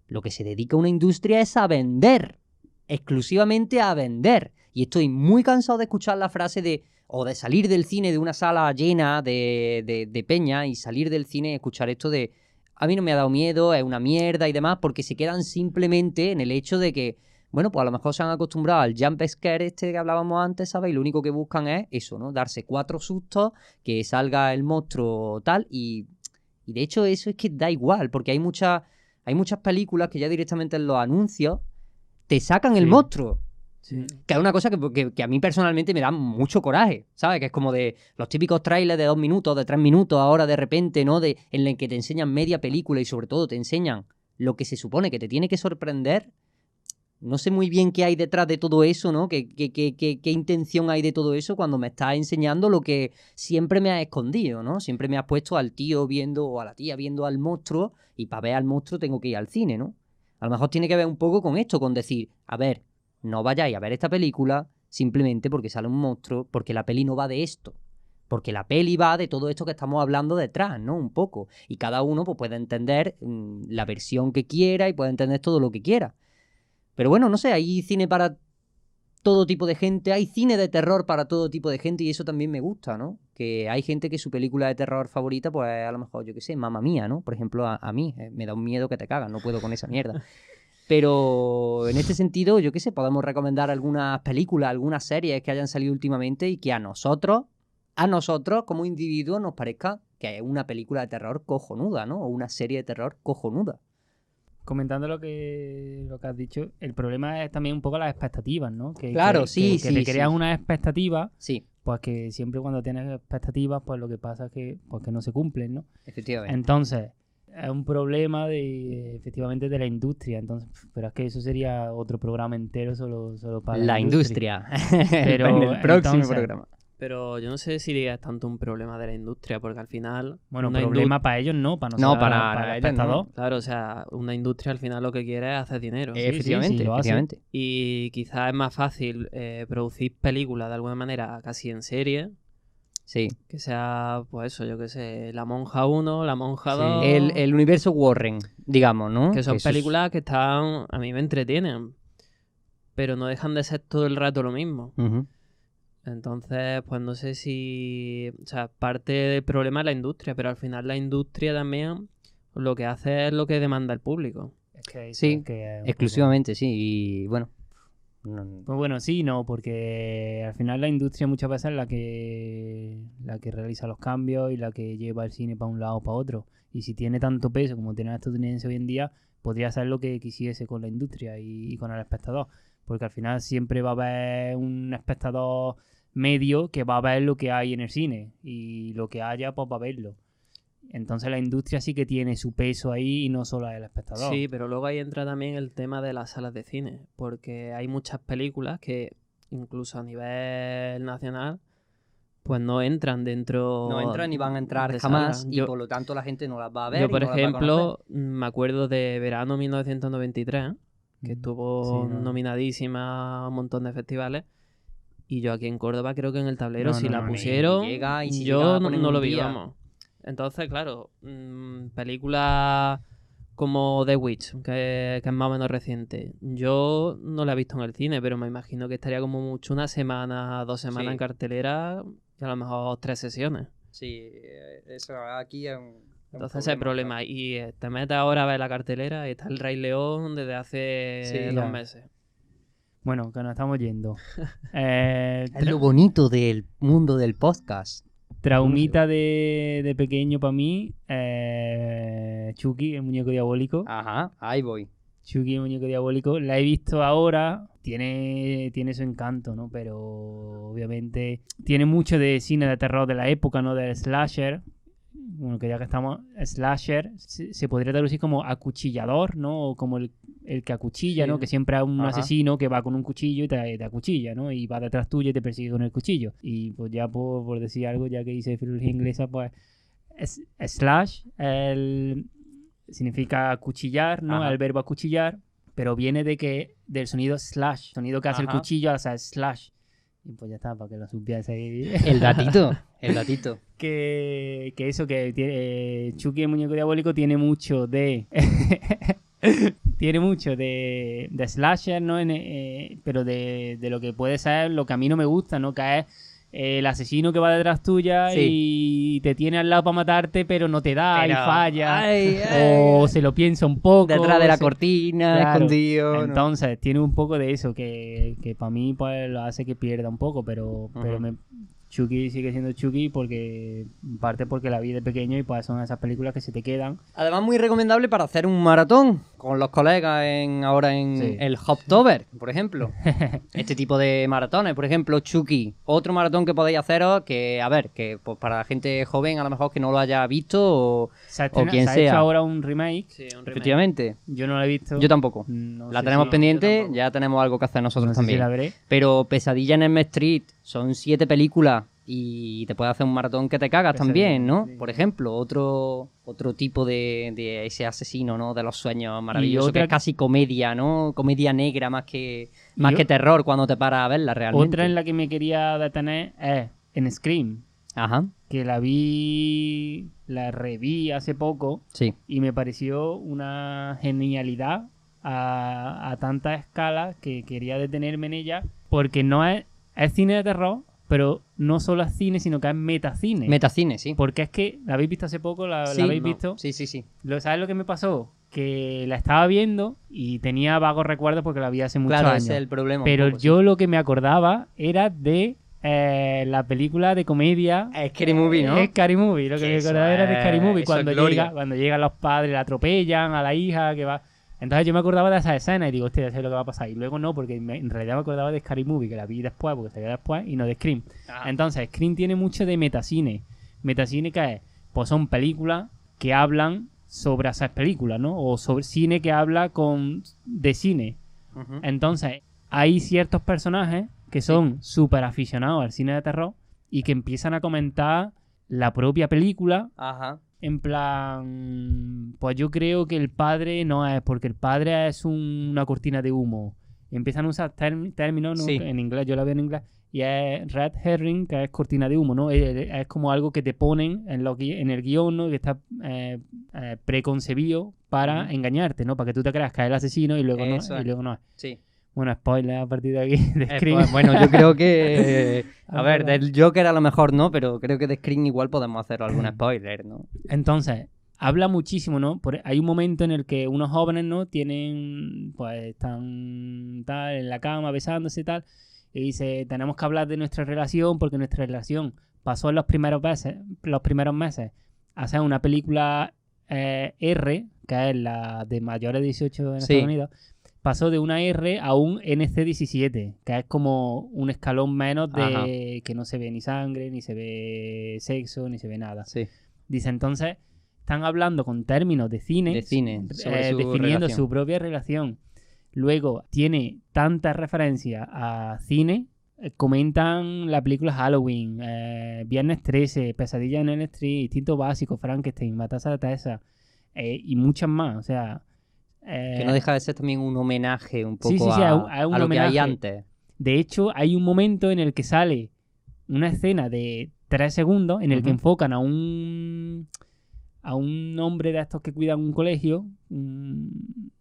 lo que se dedica a una industria es a vender. Exclusivamente a vender. Y estoy muy cansado de escuchar la frase de o de salir del cine de una sala llena de peña y salir del cine y escuchar esto de a mí no me ha dado miedo, es una mierda y demás, porque se quedan simplemente en el hecho de que, bueno, pues a lo mejor se han acostumbrado al jump scare este que hablábamos antes, ¿sabes? Y lo único que buscan es eso, ¿no? Darse 4 sustos, que salga el monstruo tal y de hecho eso es que da igual, porque hay muchas películas que ya directamente en los anuncios te sacan el monstruo. Sí. Que es una cosa que a mí personalmente me da mucho coraje, ¿sabes? Que es como de los típicos trailers de 2 minutos, de 3 minutos, ahora de repente, ¿no? En el que te enseñan media película y sobre todo te enseñan lo que se supone que te tiene que sorprender. No sé muy bien qué hay detrás de todo eso, ¿no? ¿Qué intención hay de todo eso cuando me estás enseñando lo que siempre me has escondido, ¿no? Siempre me has puesto al tío viendo o a la tía viendo al monstruo y para ver al monstruo tengo que ir al cine, ¿no? A lo mejor tiene que ver un poco con esto, con decir, a ver, no vayáis a ver esta película simplemente porque sale un monstruo, porque la peli no va de esto. Porque la peli va de todo esto que estamos hablando detrás, ¿no? Un poco. Y cada uno pues, puede entender la versión que quiera y puede entender todo lo que quiera. Pero bueno, no sé, hay cine para todo tipo de gente, hay cine de terror para todo tipo de gente y eso también me gusta, ¿no? Que hay gente que su película de terror favorita, pues a lo mejor, yo qué sé, Mamma Mía, ¿no? Por ejemplo, a mí me da un miedo que te cagas, no puedo con esa mierda. Pero en este sentido, yo qué sé, podemos recomendar algunas películas, algunas series que hayan salido últimamente y que a nosotros como individuos nos parezca que es una película de terror cojonuda, ¿no? O una serie de terror cojonuda. Comentando lo que has dicho, el problema es también un poco las expectativas, ¿no? Claro, sí, sí, te crean sí. unas expectativas, Sí, pues que siempre cuando tienes expectativas, pues lo que pasa es que, pues que no se cumplen, ¿no? efectivamente. Entonces, es un problema efectivamente de la industria. Entonces, pero es que eso sería otro programa entero solo para La industria. Pero en el próximo entonces, programa. Pero yo no sé si es tanto un problema de la industria, porque al final... Bueno, una problema para ellos no, para No, nosotros, para el ellos espectador. Claro, o sea, una industria al final lo que quiere es hacer dinero. Efectivamente, sí, lo hace. efectivamente. Y quizás es más fácil producir películas de alguna manera casi en serie, Sí. que sea, pues eso, yo qué sé, La Monja 1, La Monja Sí. 2... El universo Warren, digamos, ¿no? Que son eso es- películas que están... A mí me entretienen, pero no dejan de ser todo el rato lo mismo. Ujú. Entonces, pues no sé si... O sea, parte del problema es la industria, pero al final la industria también lo que hace es lo que demanda el público. Es que eso Sí, es que es un exclusivamente, sí. Y bueno. Pues bueno, sí, no, porque al final la industria muchas veces es la que realiza los cambios y la que lleva el cine para un lado o para otro. Y si tiene tanto peso como tiene el estadounidense hoy en día, podría hacer lo que quisiese con la industria y con el espectador. Porque al final siempre va a haber un espectador medio que va a ver lo que hay en el cine y lo que haya, pues va a verlo. Entonces la industria sí que tiene su peso ahí y no solo el espectador. Sí, pero luego ahí entra también el tema de las salas de cine, porque hay muchas películas que incluso a nivel nacional pues no entran dentro No entran ni van a entrar de jamás salas. y por lo tanto la gente no las va a ver. Yo, y por no las va a conocer. ejemplo, me acuerdo de Verano 1993, que estuvo Sí, no. nominadísima a un montón de festivales. Y yo aquí en Córdoba creo que en el tablero No, si no, la no, ni pusieron, llega, y si yo llega, la no, ponen no un lo vi, día. vamos. Entonces, claro, películas como The Witch, que es más o menos reciente. Yo no la he visto en el cine, pero me imagino que estaría como mucho una semana, 2 semanas Sí. en cartelera y a lo mejor 3 sesiones. Sí, eso aquí es un Entonces ese es el problema. Y te metes ahora a ver la cartelera y está el Rey León desde hace Sí, 2 ya. meses. Bueno, que nos estamos yendo. Es lo bonito del mundo del podcast. Traumita de pequeño para mí. Chucky, el muñeco diabólico. Ajá, ahí voy. Chucky, el muñeco diabólico. La he visto ahora. Tiene su encanto, ¿no? Pero obviamente tiene mucho de cine de terror de la época, ¿no? Del slasher. Bueno, que ya que estamos, slasher se podría traducir como acuchillador, ¿no? O como el que acuchilla, Sí. ¿no? Que siempre hay un Ajá. asesino que va con un cuchillo y te acuchilla, ¿no? Y va detrás tuyo y te persigue con el cuchillo. Y pues ya por decir algo, ya que hice filología inglesa, pues slash significa acuchillar, ¿no? Ajá. El verbo acuchillar, pero viene del sonido slash, sonido que hace el Ajá. cuchillo, o sea, slash. Y pues ya está, para que lo supierais. El datito, el datito. Que eso, que tiene, Chucky el muñeco diabólico tiene mucho de tiene mucho de slasher, ¿no? Pero de lo que puede ser lo que a mí no me gusta, ¿no? Que es el asesino que va detrás tuya y te tiene al lado para matarte, pero no te da y Pero, falla, ay, o se lo piensa un poco, Detrás de la se- cortina, Claro. escondido. ¿no? Entonces, tiene un poco de eso que para mí pues lo hace que pierda un poco, pero Ujú. Chucky sigue siendo Chucky porque, en parte porque la vi de pequeño y pues son esas películas que se te quedan. Además, muy recomendable para hacer un maratón con los colegas ahora en Sí. el Hoptober, por ejemplo. Este tipo de maratones, por ejemplo, Chucky. Otro maratón que podéis haceros que, a ver, que pues, para la gente joven a lo mejor que no lo haya visto o Se ha quien hecho sea. ahora un remake, Sí, un remake. efectivamente. yo no lo he visto. Yo tampoco. No La sé tenemos si- pendiente, yo tampoco. ya tenemos algo que hacer nosotros no sé si también. la veré. Pero Pesadilla en Elm Street son 7 películas y te puede hacer un maratón que te cagas Pesadilla también, en ¿no? Elm Street. Por ejemplo, otro tipo de ese asesino, ¿no? De los sueños maravillosos, otra- que es casi comedia, ¿no? Comedia negra más que Y terror cuando te paras a verla realmente. Otra en la que me quería detener es en Scream, Ajá, que la reví hace poco sí. y me pareció una genialidad a tanta escala que quería detenerme en ella, porque no es cine de terror, pero no solo es cine, sino que es metacine. Metacine, sí. Porque es que la habéis visto hace poco, la Sí, habéis no. visto. Sí, sí, sí. ¿Sabes lo que me pasó? Que la estaba viendo y tenía vagos recuerdos porque la vi hace muchos Claro, años. ese es el problema. un Pero poco, sí. yo lo que me acordaba era de la película de comedia Scary Movie, ¿no? Scary Movie. Lo que me Eso acordaba era de Scary es- Movie. eso es gloria. Cuando llegan los padres, la atropellan a la hija que va. Entonces yo me acordaba de esa escena y digo, hostia, ya sé lo que va a pasar. Y luego no, porque en realidad me acordaba de Scary Movie, que la vi después, porque salió después, y no de Scream. Ajá. Entonces, Scream tiene mucho de metacine. Metacine, ¿qué es? Pues son películas que hablan sobre esas películas, ¿no? O sobre cine que habla de cine. Ujú. Entonces, hay ciertos personajes que son súper aficionados al cine de terror y que empiezan a comentar la propia película Ajá. en plan, pues yo creo que el padre no es, porque el padre es una cortina de humo. Empiezan a usar términos, ¿no? Sí. En inglés, yo la veo en inglés, y es red herring, que es cortina de humo, ¿no? Es como algo que te ponen en el guión, ¿no? Que está preconcebido para Ujú. engañarte, ¿no? Para que tú te creas que es el asesino y luego Eso no, es. y luego no es. Sí. Bueno, spoiler a partir de aquí de Scream. Pues, bueno, yo creo que. A ver, Ahora. del Joker a lo mejor no, pero creo que de Scream igual podemos hacer algún spoiler, ¿no? Entonces, habla muchísimo, ¿no? Hay un momento en el que unos jóvenes, ¿no? Están tal, en la cama besándose y tal, y dice, tenemos que hablar de nuestra relación porque nuestra relación pasó en los primeros meses a ser una película R, que es la de mayores de 18 en Sí. Estados Unidos, pasó de una R a un NC-17, que es como un escalón menos de Ajá. que no se ve ni sangre, ni se ve sexo, ni se ve nada. Sí. Dice, entonces, están hablando con términos de cine, De cine, sobre su definiendo relación. su propia relación. Luego, tiene tantas referencias a cine, comentan la película Halloween, Viernes 13, Pesadilla en Elm Street, Instinto Básico, Frankenstein, Matanza de Texas, y muchas más. O sea, Que no deja de ser también un homenaje un poco sí, sí, sí, a, a un a lo que hay homenaje. antes. de hecho, hay un momento en el que sale una escena de 3 segundos en el que Ujú. enfocan a un hombre de estos que cuidan un colegio,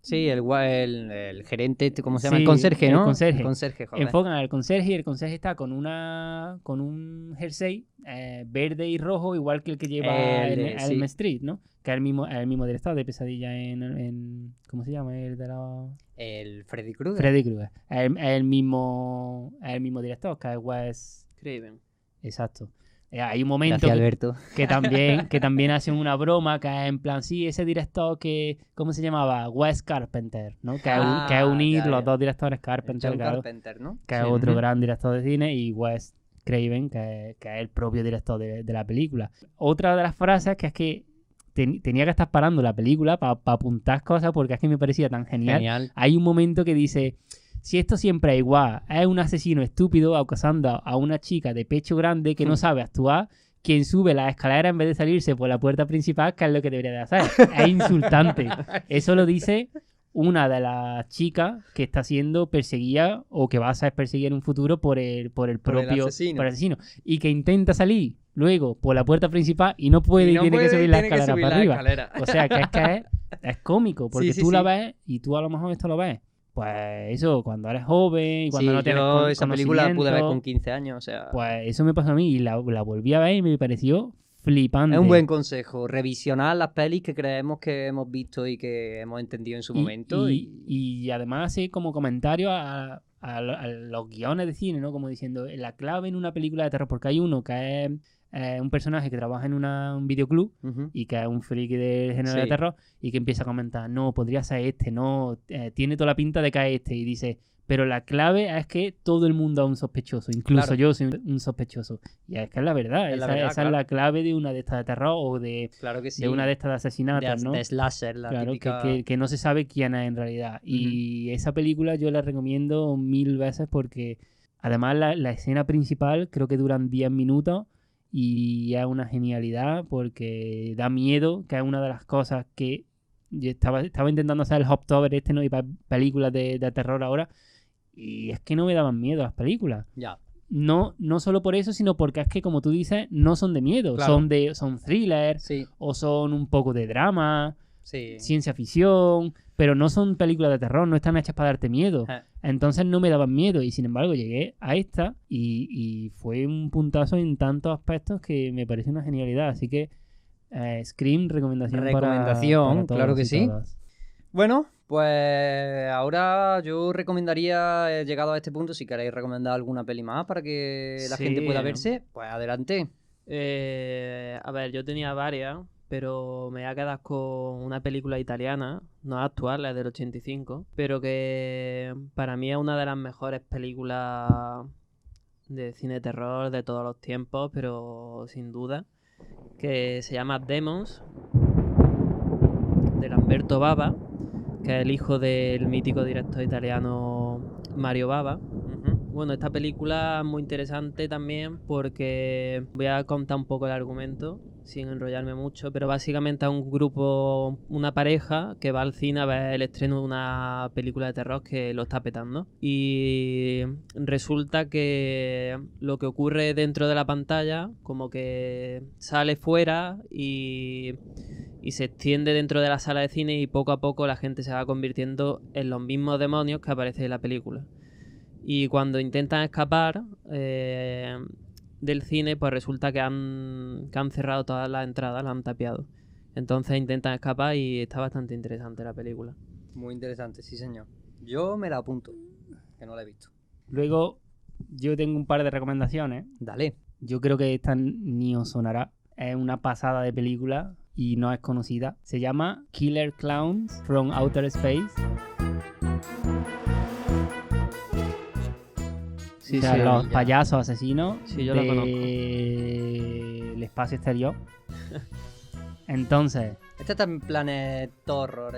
Sí, el gerente, ¿cómo se llama? Sí, El conserje, ¿no? el conserje. El conserje, joder. Enfocan al conserje y el conserje está con un jersey verde y rojo, igual que el que lleva El en de- Elm sí. Street, ¿no? Que es el mismo director de Pesadilla en ¿cómo se llama? El de la... El Freddy Krueger. Freddy Krueger. Es el mismo director, que es Wes... Craven. Exacto. Hay un momento Gracias, Alberto. que también hacen una broma, que es en plan, sí, ese director que, ¿cómo se llamaba? Wes Carpenter, ¿no? Que es unir ya, los ya. dos directores Carpenter, John claro, Carpenter, ¿no? que es Sí. otro Ujú. gran director de cine, y Wes Craven, que es el propio director de la película. Otra de las frases que es que tenía que estar parando la película para apuntar cosas porque es que me parecía tan genial. Genial. Hay un momento que dice, si esto siempre es igual, es un asesino estúpido acosando a una chica de pecho grande que no sabe actuar, quien sube la escalera en vez de salirse por la puerta principal, que es lo que debería de hacer. Es insultante. Eso lo dice una de las chicas que está siendo perseguida o que va a ser perseguida en un futuro por el propio asesino. por el asesino. Y que intenta salir luego por la puerta principal y no puede y, tiene que subir la escalera para arriba. O sea, que es cómico, porque Sí, tú la sí. ves y tú a lo mejor esto lo ves. Pues eso, cuando eres joven y cuando Sí, no tienes yo esa película la pude ver conocimiento, con 15 años, o sea... pues eso me pasó a mí y la volví a ver y me pareció flipante. Es un buen consejo, revisionar las pelis que creemos que hemos visto y que hemos entendido en su momento. Y además hace como comentario a los guiones de cine, ¿no? Como diciendo, la clave en una película de terror, porque hay uno que es un personaje que trabaja en un videoclub Ujú. y que es un friki del género de Sí. terror y que empieza a comentar, no, podría ser este, no, tiene toda la pinta de que es este, y dice, pero la clave es que todo el mundo es un sospechoso, incluso Claro. yo soy un sospechoso. Y es que es la verdad, Es la esa verdad, es claro. la clave de una de estas de terror o de Claro que sí. de una de estas de asesinatos, ¿no? de slasher, la Claro, típica... que no se sabe quién es en realidad. Y esa película yo la recomiendo 1000 veces porque además la escena principal creo que duran 10 minutos y es una genialidad porque da miedo, que es una de las cosas que yo estaba intentando hacer el Hoptober este, ¿no? Y películas de terror ahora y es que no me daban miedo las películas. Ya. No solo por eso, sino porque es que, como tú dices, no son de miedo, Claro. son thrillers Sí, o son un poco de drama, sí. ciencia ficción, pero no son películas de terror, no están hechas para darte miedo. Entonces no me daban miedo y sin embargo llegué a esta y fue un puntazo en tantos aspectos que me parece una genialidad. Así que Scream, recomendación para todos claro que y sí. todas. Bueno, pues ahora yo recomendaría, llegado a este punto, si queréis recomendar alguna peli más para que la Sí. gente pueda verse, pues adelante. A ver, yo tenía varias, pero me voy a quedar con una película italiana, no es actual, es del 85, pero que para mí es una de las mejores películas de cine de terror de todos los tiempos, pero sin duda, que se llama Demons, de Lamberto Bava, que es el hijo del mítico director italiano Mario Bava. Bueno, esta película es muy interesante también porque voy a contar un poco el argumento sin enrollarme mucho, pero básicamente es un grupo, una pareja que va al cine a ver el estreno de una película de terror que lo está petando. Y resulta que lo que ocurre dentro de la pantalla como que sale fuera y se extiende dentro de la sala de cine y poco a poco la gente se va convirtiendo en los mismos demonios que aparecen en la película. Y cuando intentan escapar del cine, pues resulta que han cerrado todas las entradas, las han tapiado. Entonces intentan escapar y está bastante interesante la película. Muy interesante, sí señor. Yo me la apunto, que no la he visto. Luego, yo tengo un par de recomendaciones. Dale. Yo creo que esta ni os sonará. Es una pasada de película y no es conocida. Se llama Killer Clowns from Outer Space. Sí, O sea, sí, los ya. payasos asesinos Sí, yo la conozco. del espacio exterior. Entonces, Esta está en Planet Horror,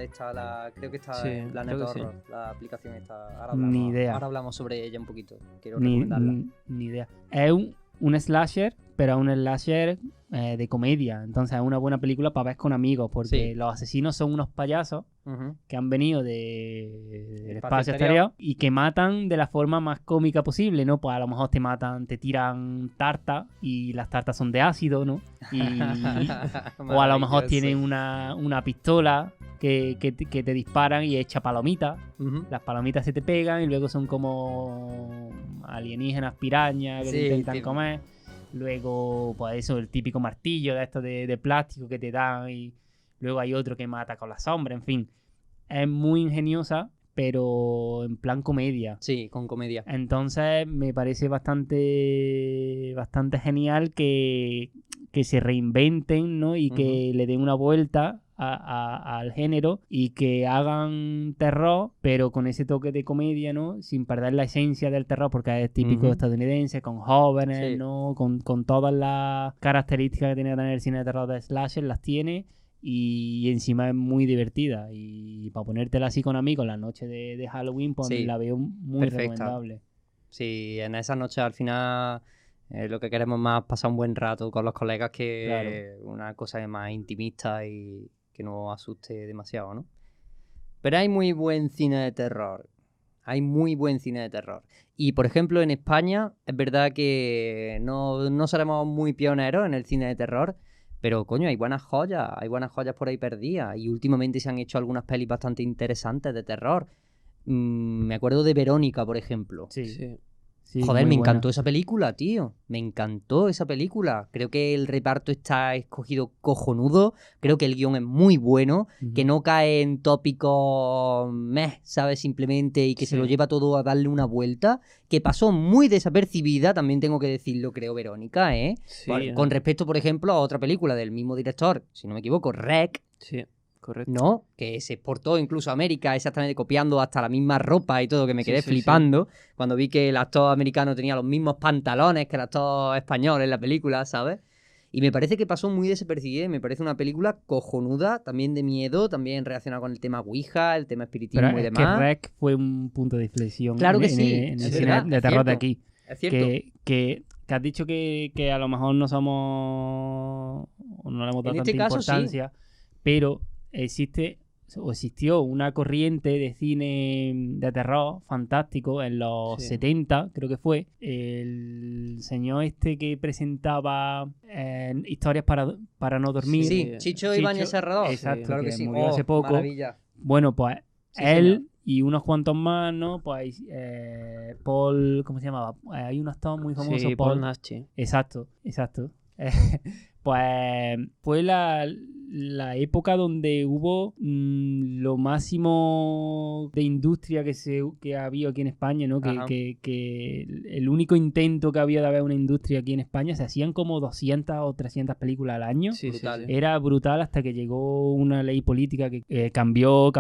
creo que está Sí, en Planet creo que sí. Horror, la aplicación está. Ni idea. Ahora hablamos sobre ella un poquito, quiero ni recomendarla. idea. Es un slasher, pero un slasher de comedia. Entonces es una buena película para ver con amigos, porque Sí. los asesinos son unos payasos Ujú. que han venido del Espacio espacio exterior. exterior y que matan de la forma más cómica posible, ¿no? Pues a lo mejor te tiran tartas y las tartas son de ácido, ¿no? O a lo mejor Maravilloso. tienen una pistola que te disparan y echa palomitas. Ujú. Las palomitas se te pegan y luego son como alienígenas, pirañas que Sí, te intentan típico. comer. Luego, pues eso, el típico martillo de estos de plástico que te dan. Y luego hay otro que mata con la sombra. En fin, es muy ingeniosa, pero en plan comedia. Sí, con comedia. Entonces me parece bastante genial que se reinventen, ¿no? Y que le den una vuelta al género y que hagan terror, pero con ese toque de comedia, ¿no? Sin perder la esencia del terror, porque es típico Ujú. estadounidense, con jóvenes, Sí. ¿no? Con todas las características que tiene que tener el cine de terror de slasher, las tiene. Y encima es muy divertida. Y para ponértela así con amigos la noche de Halloween, pues Sí, la veo muy perfecta. recomendable. Sí, en esa noche al final lo que queremos más es pasar un buen rato con los colegas que una cosa más intimista y que no asuste demasiado, ¿no? Pero hay muy buen cine de terror. Hay muy buen cine de terror. Y por ejemplo en España es verdad que no seremos muy pioneros en el cine de terror, pero coño, hay buenas joyas por ahí perdidas. Y últimamente se han hecho algunas pelis bastante interesantes de terror. Me acuerdo de Verónica, por ejemplo. Sí, Sí. sí, Joder, muy me buena. encantó esa película, tío. Me encantó esa película. Creo que el reparto está escogido cojonudo. Creo que el guión es muy bueno. Ujú. Que no cae en tópicos ¿sabes? Simplemente y que se lo Sí. lleva todo a darle una vuelta. Que pasó muy desapercibida, también tengo que decirlo, creo, Verónica, ¿eh? Sí, Con respecto, por ejemplo, a otra película del mismo director, si no me equivoco, Rec, sí, correcto. ¿no? Que se exportó incluso a América, exactamente copiando hasta la misma ropa y todo, que me Sí, quedé sí, flipando cuando vi que el actor americano tenía los mismos pantalones que el actor español en la película, ¿sabes? Y me parece que pasó muy desapercibida y me parece una película cojonuda, también de miedo, también relacionada con el tema Ouija, el tema espiritismo Pero y es que demás. Rec fue un punto de inflexión Claro que en sí, el es cine verdad, de es terror de cierto. aquí. Es cierto. Que has dicho que a lo mejor no somos o no le hemos dado En tanta este caso, sí. importancia, pero existió una corriente de cine de terror fantástico en los Sí. 70, creo que fue. El señor este que presentaba historias para no dormir. Sí, Chicho Ibáñez Serrador. Exacto, claro que que sí. murió hace poco. Maravilla. Bueno, pues Sí, él señor. y unos cuantos más, ¿no? Pues Paul, ¿cómo se llamaba? Hay un actor muy famoso, Sí, Paul Naschy. Exacto. Pues fue la época donde hubo lo máximo de industria que había aquí en España, ¿no? Ajá. Que el único intento que había de haber una industria aquí en España, se hacían como 200 o 300 películas al año. Sí, Brutal. sí, sí. Era brutal hasta que llegó una ley política que cambió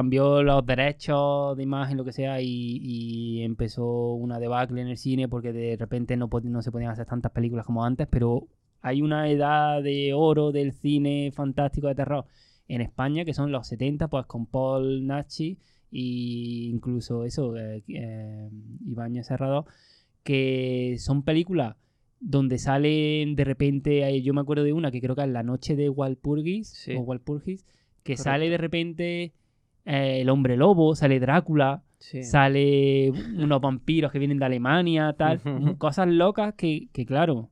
los derechos de imagen, lo que sea, y empezó una debacle en el cine porque de repente no se podían hacer tantas películas como antes, pero hay una edad de oro del cine fantástico de terror en España que son los 70, pues con Paul Naschy e incluso eso, Ibáñez Serrador, que son películas donde salen de repente, yo me acuerdo de una que creo que es La noche de Walpurgis, Sí. o Walpurgis, que Correcto. sale de repente el hombre lobo, sale Drácula, Sí. sale unos vampiros que vienen de Alemania, tal, cosas locas que claro,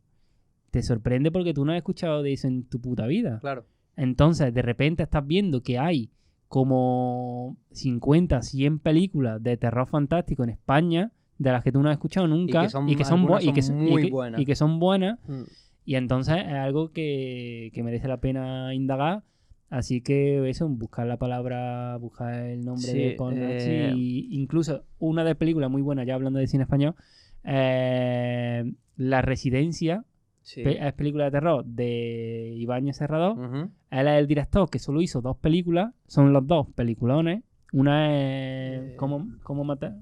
te sorprende porque tú no has escuchado de eso en tu puta vida. Claro. Entonces, de repente estás viendo que hay como 50, 100 películas de terror fantástico en España de las que tú no has escuchado nunca Y que son muy buenas. y que son buenas. Mm. Y entonces es algo que merece la pena indagar. Así que eso, buscar la palabra, buscar el nombre Sí, de Paul Naschy. Y incluso una de las películas muy buenas, ya hablando de cine español, La Residencia, Sí. es película de terror de Ibáñez Serrador. Ujú. Él es el director que solo hizo 2 películas, son los 2 peliculones. Una es cómo matar,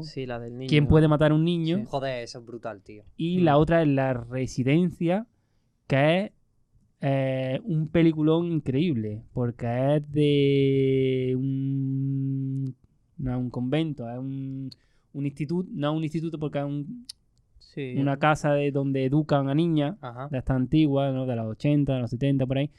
Sí, la del niño. quién puede matar a un niño, Sí. Joder, eso es brutal, tío. y la otra es La Residencia, que es un peliculón increíble, porque es de no es un convento, es un instituto, no un instituto porque es Sí. una casa donde educan a niñas Ajá. de esta antigua, ¿no? De los 80, de los 70, por ahí.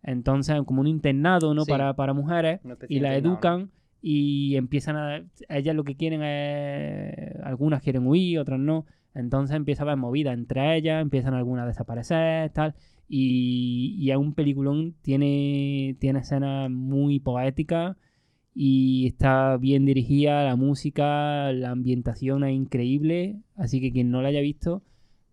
Entonces, como un internado, ¿no? Sí. para mujeres, Una especie y de las internado, educan y empiezan ellas lo que quieren es, algunas quieren huir, otras no. Entonces empieza a haber movida entre ellas, empiezan algunas a desaparecer, tal. y es un peliculón, tiene escenas muy poéticas y está bien dirigida, la música, la ambientación es increíble, así que quien no la haya visto,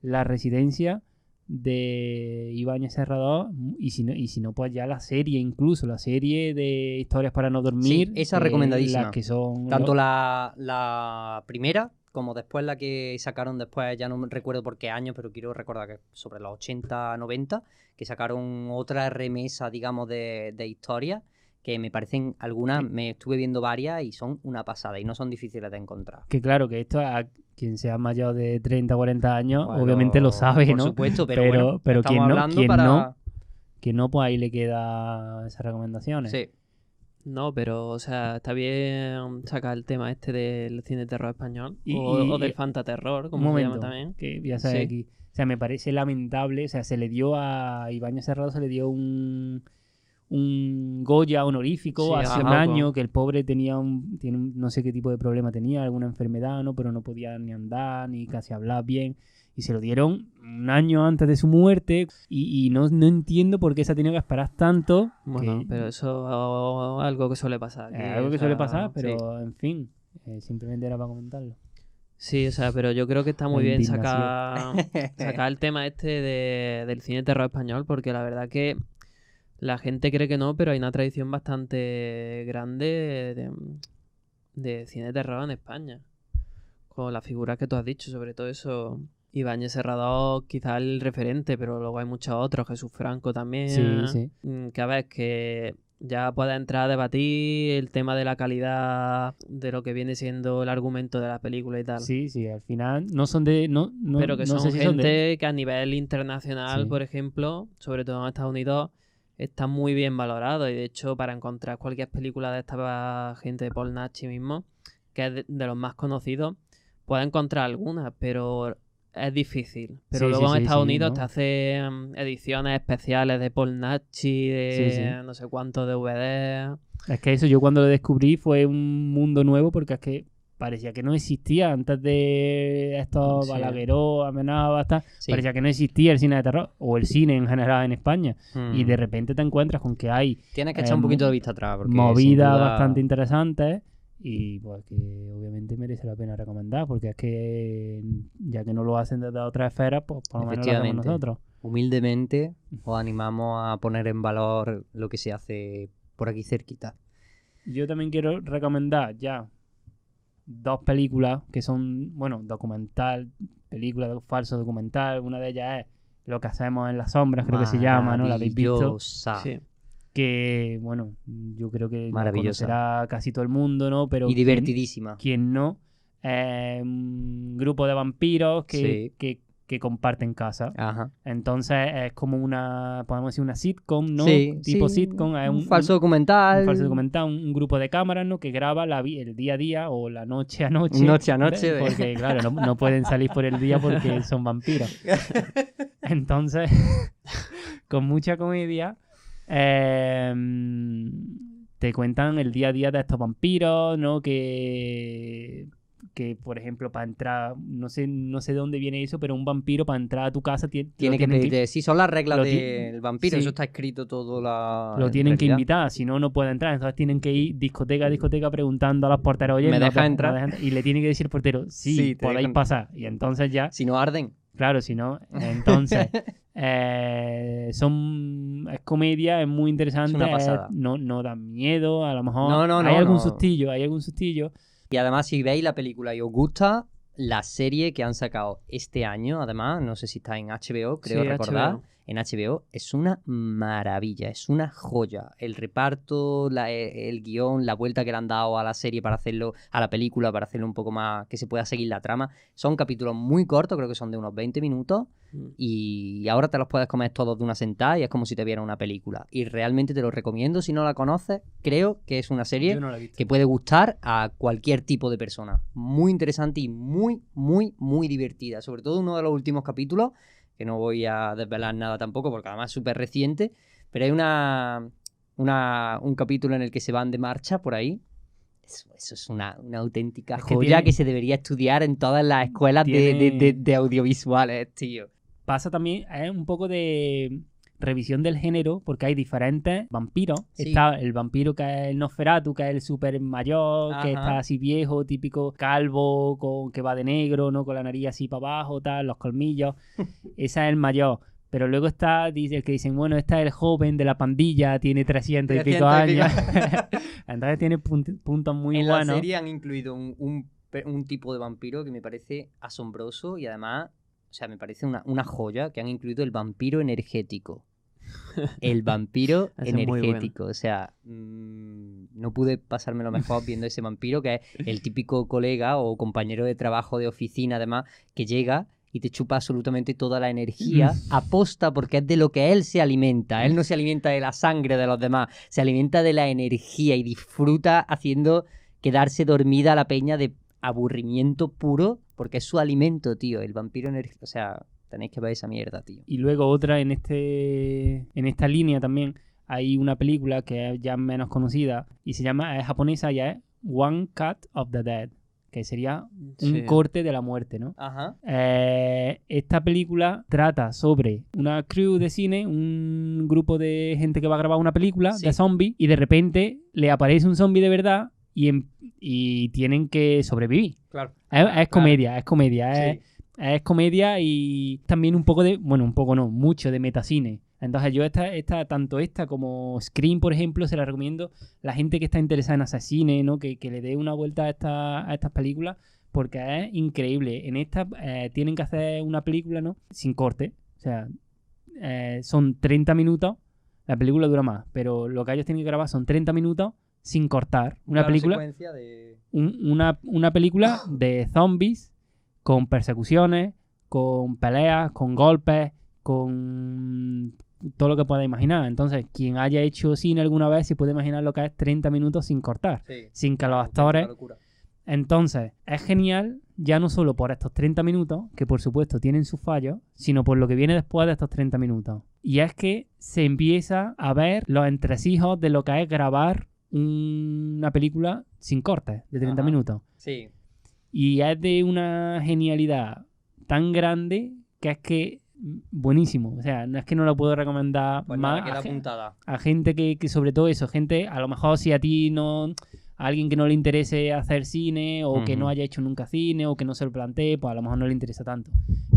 La Residencia de Ibáñez Serrador, y si no pues ya la serie, incluso la serie de Historias para no dormir, Sí, esa recomendadísima. las que son Tanto la primera como después la que sacaron después, ya no me recuerdo por qué año, pero quiero recordar que sobre los 80, 90, que sacaron otra remesa, digamos, de historias, que me parecen algunas, me estuve viendo varias y son una pasada y no son difíciles de encontrar. que claro, que esto a quien sea mayor de 30 o 40 años, Bueno, obviamente lo sabe, por ¿no? supuesto, pero bueno, pero estamos hablando quien no, pues ahí le queda esas recomendaciones. Sí. No, pero, o sea, está bien sacar el tema este del cine terror español Y o del fantaterror, un como se momento, llama también. que ya sabes Sí. aquí. O sea, me parece lamentable, o sea, se le dio a Ibáñez Serrado, se le dio un Goya honorífico Sí, hace un poco. año, que el pobre no sé qué tipo de problema tenía, alguna enfermedad, ¿no? Pero no podía ni andar, ni casi hablar bien. Y se lo dieron un año antes de su muerte y no entiendo por qué se ha tenido que esperar tanto. Bueno, que pero eso es algo que suele pasar. es aquí, algo o que sea, suele pasar, pero sí. en fin, simplemente era para comentarlo. Sí, o sea, pero yo creo que está muy La bien indignación. sacar el tema este del cine terror español, porque la verdad que la gente cree que no, pero hay una tradición bastante grande de cine terror en España. Con las figuras que tú has dicho, sobre todo eso. Ibáñez Serrador, quizás el referente, pero luego hay muchos otros, Jesús Franco también. Sí. Que a ver, que ya puedes entrar a debatir el tema de la calidad de lo que viene siendo el argumento de la película y tal. Sí, al final no son de... No, Pero que no son sé si gente que a nivel internacional, Sí. por ejemplo, sobre todo en Estados Unidos, está muy bien valorado. Y de hecho, para encontrar cualquier película de esta gente de Paul Naschy mismo, que es de los más conocidos, puedes encontrar algunas, pero es difícil. Pero Sí, luego en Estados Unidos ¿no? te hacen ediciones especiales de Paul Naschy, de Sí. no sé cuántos DVD. Es que eso yo cuando lo descubrí fue un mundo nuevo porque es que parecía que no existía antes de estos Sí. Balagueró, Amenábar, tal. Sí. Parecía que no existía el cine de terror o el cine en general en España. Y de Mm. repente te encuentras con que hay Tienes que echar un poquito de vista atrás. Porque sin movidas duda- bastante interesantes y pues que obviamente merece la pena recomendar porque es que ya que no lo hacen desde otras esferas, pues por lo menos lo hacemos Efectivamente. nosotros. Humildemente os animamos a poner en valor lo que se hace por aquí cerquita. Yo también quiero recomendar ya 2 películas que son, bueno, documental, película falso documental. Una de ellas es Lo que hacemos en las sombras, creo que se llama, ¿no? ¿La habéis visto? Maravillosa. Sí. Que, bueno, yo creo que la Maravillosa. conocerá casi todo el mundo, ¿no? Pero Y divertidísima. quien no, un grupo de vampiros Sí. que comparten casa. Ajá. Entonces es como una, podemos decir, una sitcom, ¿no? Sí, Tipo sí, sitcom. Es un falso documental. un falso documental, un grupo de cámaras, ¿no? Que graba el día a día o la noche a noche. Noche a noche. Porque, claro, no pueden salir por el día porque son vampiros. Entonces, con mucha comedia, te cuentan el día a día de estos vampiros, ¿no? Que por ejemplo, para entrar, no sé de dónde viene eso, pero un vampiro para entrar a tu casa Tiene que tienen pedirte. Sí, son las reglas lo del vampiro. sí. Eso está escrito todo lo tienen que realidad. invitar, si no, no puede entrar. Entonces tienen que ir discoteca a discoteca preguntando a los porteros, oye, ¿Me no dejas te- entrar? no dejas entrar. Y le tiene que decir el portero, sí, Sí, te podéis dejan- pasar. Y entonces ya, Si no arden. claro, si no, entonces es comedia, es muy interesante, Es una pasada. no da miedo, a lo mejor No, hay algún no. sustillo, Y además, si veis la película y os gusta, la serie que han sacado este año, además, no sé si está en HBO, creo Sí, recordar, HBO. en HBO, es una maravilla, es una joya. El reparto, el guión, la vuelta que le han dado a la serie para hacerlo, a la película, para hacerlo un poco más, que se pueda seguir la trama. Son capítulos muy cortos, creo que son de unos 20 minutos, y ahora te los puedes comer todos de una sentada y es como si te viera una película. Y realmente te lo recomiendo, si no la conoces, creo que es una serie Yo no la he visto. que puede gustar a cualquier tipo de persona. Muy interesante y muy, muy, muy divertida. Sobre todo uno de los últimos capítulos, que no voy a desvelar nada tampoco, porque además es súper reciente, pero hay un capítulo en el que se van de marcha por ahí. Eso es una auténtica Es que joya tiene- que se debería estudiar en todas las escuelas tiene- de audiovisuales, tío. Pasa también, es un poco de revisión del género, porque hay diferentes vampiros. Sí. Está el vampiro que es el Nosferatu, que es el súper mayor, que Ajá. está así viejo, típico calvo, que va de negro, ¿no? Con la nariz así para abajo, tal, los colmillos. Ese es el mayor. Pero luego está el que dicen, bueno, este es el joven de la pandilla, tiene 300 y pico 300 y pico. años. Entonces tiene puntos muy en buenos. la serie han incluido un tipo de vampiro que me parece asombroso y además, o sea, me parece una joya, que han incluido el vampiro energético. El vampiro Ese es muy bueno. energético. O sea, no pude pasármelo mejor viendo ese vampiro, que es el típico colega o compañero de trabajo de oficina, además, que llega y te chupa absolutamente toda la energía, aposta porque es de lo que él se alimenta. Él no se alimenta de la sangre de los demás, se alimenta de la energía y disfruta haciendo quedarse dormida a la peña de aburrimiento puro, porque es su alimento, tío. El vampiro energético. O sea, tenéis que ver esa mierda, tío. Y luego otra en esta línea también hay una película que es ya menos conocida y es japonesa, ya es One Cut of the Dead, que sería Sí. un corte de la muerte, ¿no? Ajá. Esta película trata sobre una crew de cine, un grupo de gente que va a grabar una película Sí. de zombies y de repente le aparece un zombie de verdad y tienen que sobrevivir. Claro. Es comedia, es comedia, Sí. es comedia y también un poco mucho de metacine. Entonces yo tanto esta como Scream, por ejemplo, se la recomiendo a la gente que está interesada en asesines, ¿no? Que le dé una vuelta a estas películas, porque es increíble. En esta tienen que hacer una película, ¿no? Sin corte. O sea, son 30 minutos. La película dura más, pero lo que ellos tienen que grabar son 30 minutos sin cortar. Una película secuencia de... una película de zombies con persecuciones, con peleas, con golpes, con todo lo que pueda imaginar. Entonces, quien haya hecho cine alguna vez se puede imaginar lo que es 30 minutos sin cortar, Sí. sin que los Una actores... locura. Entonces, es genial ya no solo por estos 30 minutos, que por supuesto tienen sus fallos, sino por lo que viene después de estos 30 minutos. Y es que se empieza a ver los entresijos de lo que es grabar una película sin cortes de 30 Ajá. minutos. Sí. Y es de una genialidad tan grande que es que buenísimo. O sea, no es que no lo puedo recomendar Pues más nada, queda apuntada. a gente que sobre todo eso, gente, a lo mejor si a ti no, a alguien que no le interese hacer cine o que no Ujú. haya hecho nunca cine o que no se lo plantee, pues a lo mejor no le interesa tanto.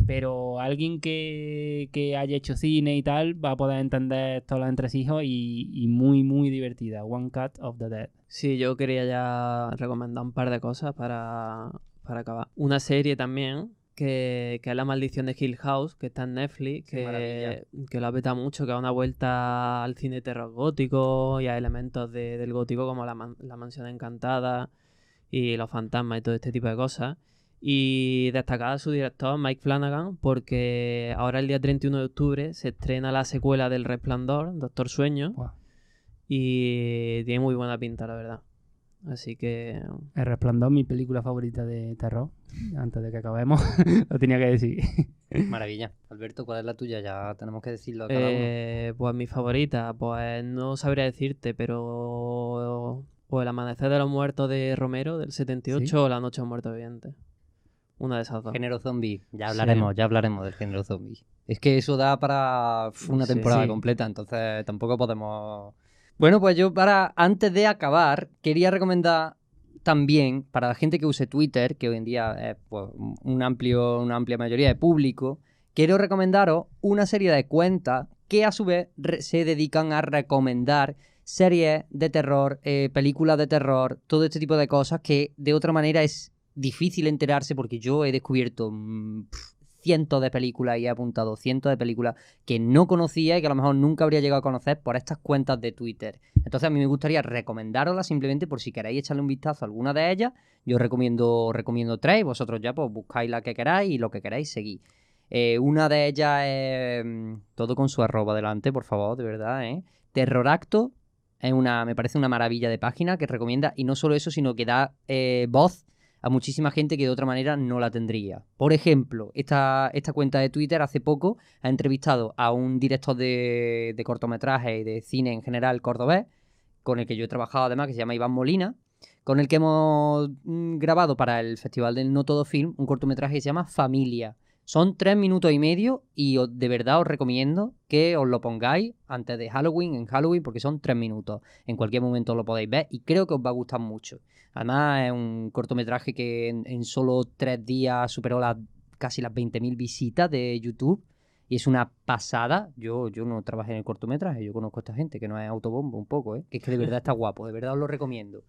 Pero alguien que haya hecho cine y tal va a poder entender todos los entresijos y muy, muy divertida. One Cut of the Dead. Sí, yo quería ya recomendar un par de cosas para acabar. Una serie también, que es La Maldición de Hill House, que está en Netflix, Qué maravilla. que lo apeta mucho, que da una vuelta al cine terror gótico y a elementos del gótico como la mansión encantada y los fantasmas y todo este tipo de cosas. Y destacada su director, Mike Flanagan, porque ahora el día 31 de octubre se estrena la secuela del Resplandor, Doctor Sueño, Wow. y tiene muy buena pinta, la verdad. Así que El Resplandor, mi película favorita de terror. Antes de que acabemos, lo tenía que decir. Maravilla. Alberto, ¿cuál es la tuya? Ya tenemos que decirlo a cada uno. pues mi favorita, pues no sabría decirte, pero o El Amanecer de los Muertos de Romero del 78 ¿Sí? o La Noche de los Muertos Vivientes. Una de esas dos. Género zombie. Sí. Ya hablaremos del género zombie. Es que eso da para una Sí, temporada sí. completa, entonces tampoco podemos... Bueno, pues yo antes de acabar, quería recomendar también para la gente que use Twitter, que hoy en día es pues, una amplia mayoría de público, quiero recomendaros una serie de cuentas que a su vez se dedican a recomendar series de terror, películas de terror, todo este tipo de cosas que de otra manera es difícil enterarse porque yo he descubierto cientos de películas y he apuntado cientos de películas que no conocía y que a lo mejor nunca habría llegado a conocer por estas cuentas de Twitter. Entonces a mí me gustaría recomendaroslas simplemente por si queréis echarle un vistazo a alguna de ellas. Yo recomiendo 3 y vosotros ya pues buscáis la que queráis y lo que queráis seguir. Una de ellas es todo con su arroba delante, por favor, de verdad, Terroracto me parece una maravilla de página que recomienda, y no solo eso, sino que da voz a muchísima gente que de otra manera no la tendría. Por ejemplo, esta cuenta de Twitter hace poco ha entrevistado a un director de cortometraje y de cine en general cordobés, con el que yo he trabajado además, que se llama Iván Molina, con el que hemos grabado para el Festival del No Todo Film un cortometraje que se llama Familia. Son 3 minutos y medio y de verdad os recomiendo que os lo pongáis antes de Halloween, en Halloween, porque son 3 minutos. En cualquier momento lo podéis ver y creo que os va a gustar mucho. Además es un cortometraje que en solo 3 días superó casi las 20.000 visitas de YouTube. Y es una pasada. Yo no trabajé en el cortometraje, yo conozco a esta gente que no es autobombo un poco, ¿eh? Que es que de verdad está guapo, de verdad os lo recomiendo.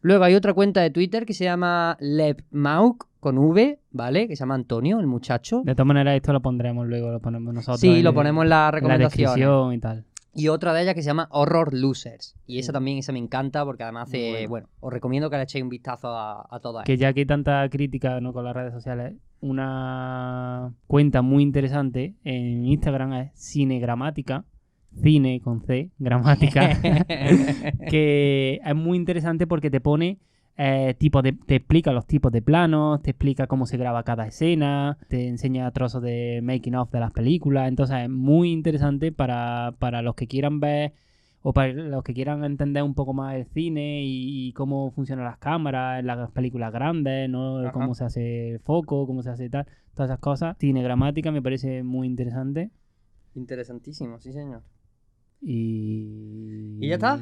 Luego hay otra cuenta de Twitter que se llama LevMauk, con V, ¿vale? Que se llama Antonio, el muchacho. De todas maneras, esto lo pondremos luego, lo ponemos nosotros. Sí, lo ponemos en la recomendación. descripción y tal. Y otra de ellas que se llama Horror Losers. Y esa Sí. también, esa me encanta porque además hace... Bueno. Bueno, os recomiendo que le echéis un vistazo a todas. Que ya que hay tanta crítica, ¿no?, con las redes sociales, una cuenta muy interesante en Instagram es Cinegramática, cine con C, gramática, que es muy interesante porque te pone te explica los tipos de planos, te explica cómo se graba cada escena, te enseña trozos de making of de las películas. Entonces es muy interesante para los que quieran ver o para los que quieran entender un poco más el cine y cómo funcionan las cámaras en las películas grandes, ¿no? Ajá. Cómo se hace el foco, cómo se hace tal, todas esas cosas. Cinegramática me parece muy interesante. Interesantísimo, sí señor. Y ya está.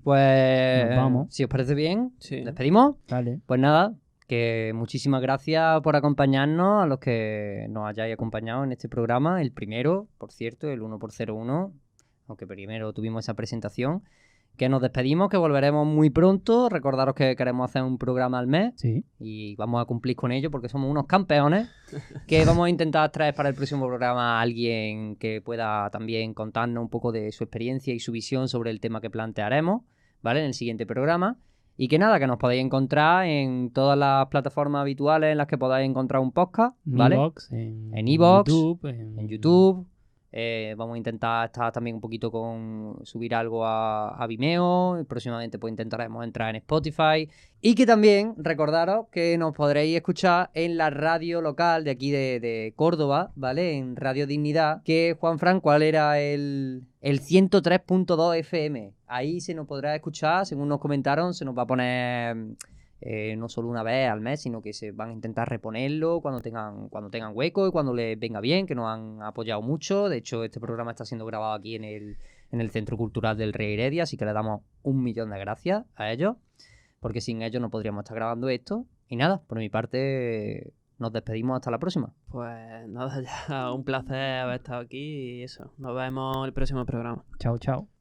Pues Nos vamos. si os parece bien, Sí. despedimos. Vale. Pues nada, que muchísimas gracias por acompañarnos, a los que nos hayáis acompañado en este programa, el primero, por cierto, el 1x01, aunque primero tuvimos esa presentación. Que nos despedimos, que volveremos muy pronto. Recordaros que queremos hacer un programa al mes Sí. y vamos a cumplir con ello porque somos unos campeones. Que vamos a intentar traer para el próximo programa a alguien que pueda también contarnos un poco de su experiencia y su visión sobre el tema que plantearemos, ¿vale? En el siguiente programa. Y que nada, que nos podéis encontrar en todas las plataformas habituales en las que podáis encontrar un podcast, ¿vale? En iVoox, YouTube. En YouTube. Vamos a intentar estar también un poquito subir algo a Vimeo. Próximamente pues intentaremos entrar en Spotify. Y que también recordaros que nos podréis escuchar en la radio local de aquí de Córdoba, ¿vale? En Radio Dignidad. Que, Juanfran, ¿cuál era el 103.2 FM? Ahí se nos podrá escuchar, según nos comentaron, se nos va a poner... no solo una vez al mes, sino que se van a intentar reponerlo cuando tengan hueco y cuando les venga bien, que nos han apoyado mucho. De hecho, este programa está siendo grabado aquí en el Centro Cultural del Rey Heredia, así que le damos 1.000.000 de gracias a ellos, porque sin ellos no podríamos estar grabando esto. Y nada, por mi parte, nos despedimos hasta la próxima. Pues nada, ya un placer haber estado aquí y eso. Nos vemos en el próximo programa. Chao, chao.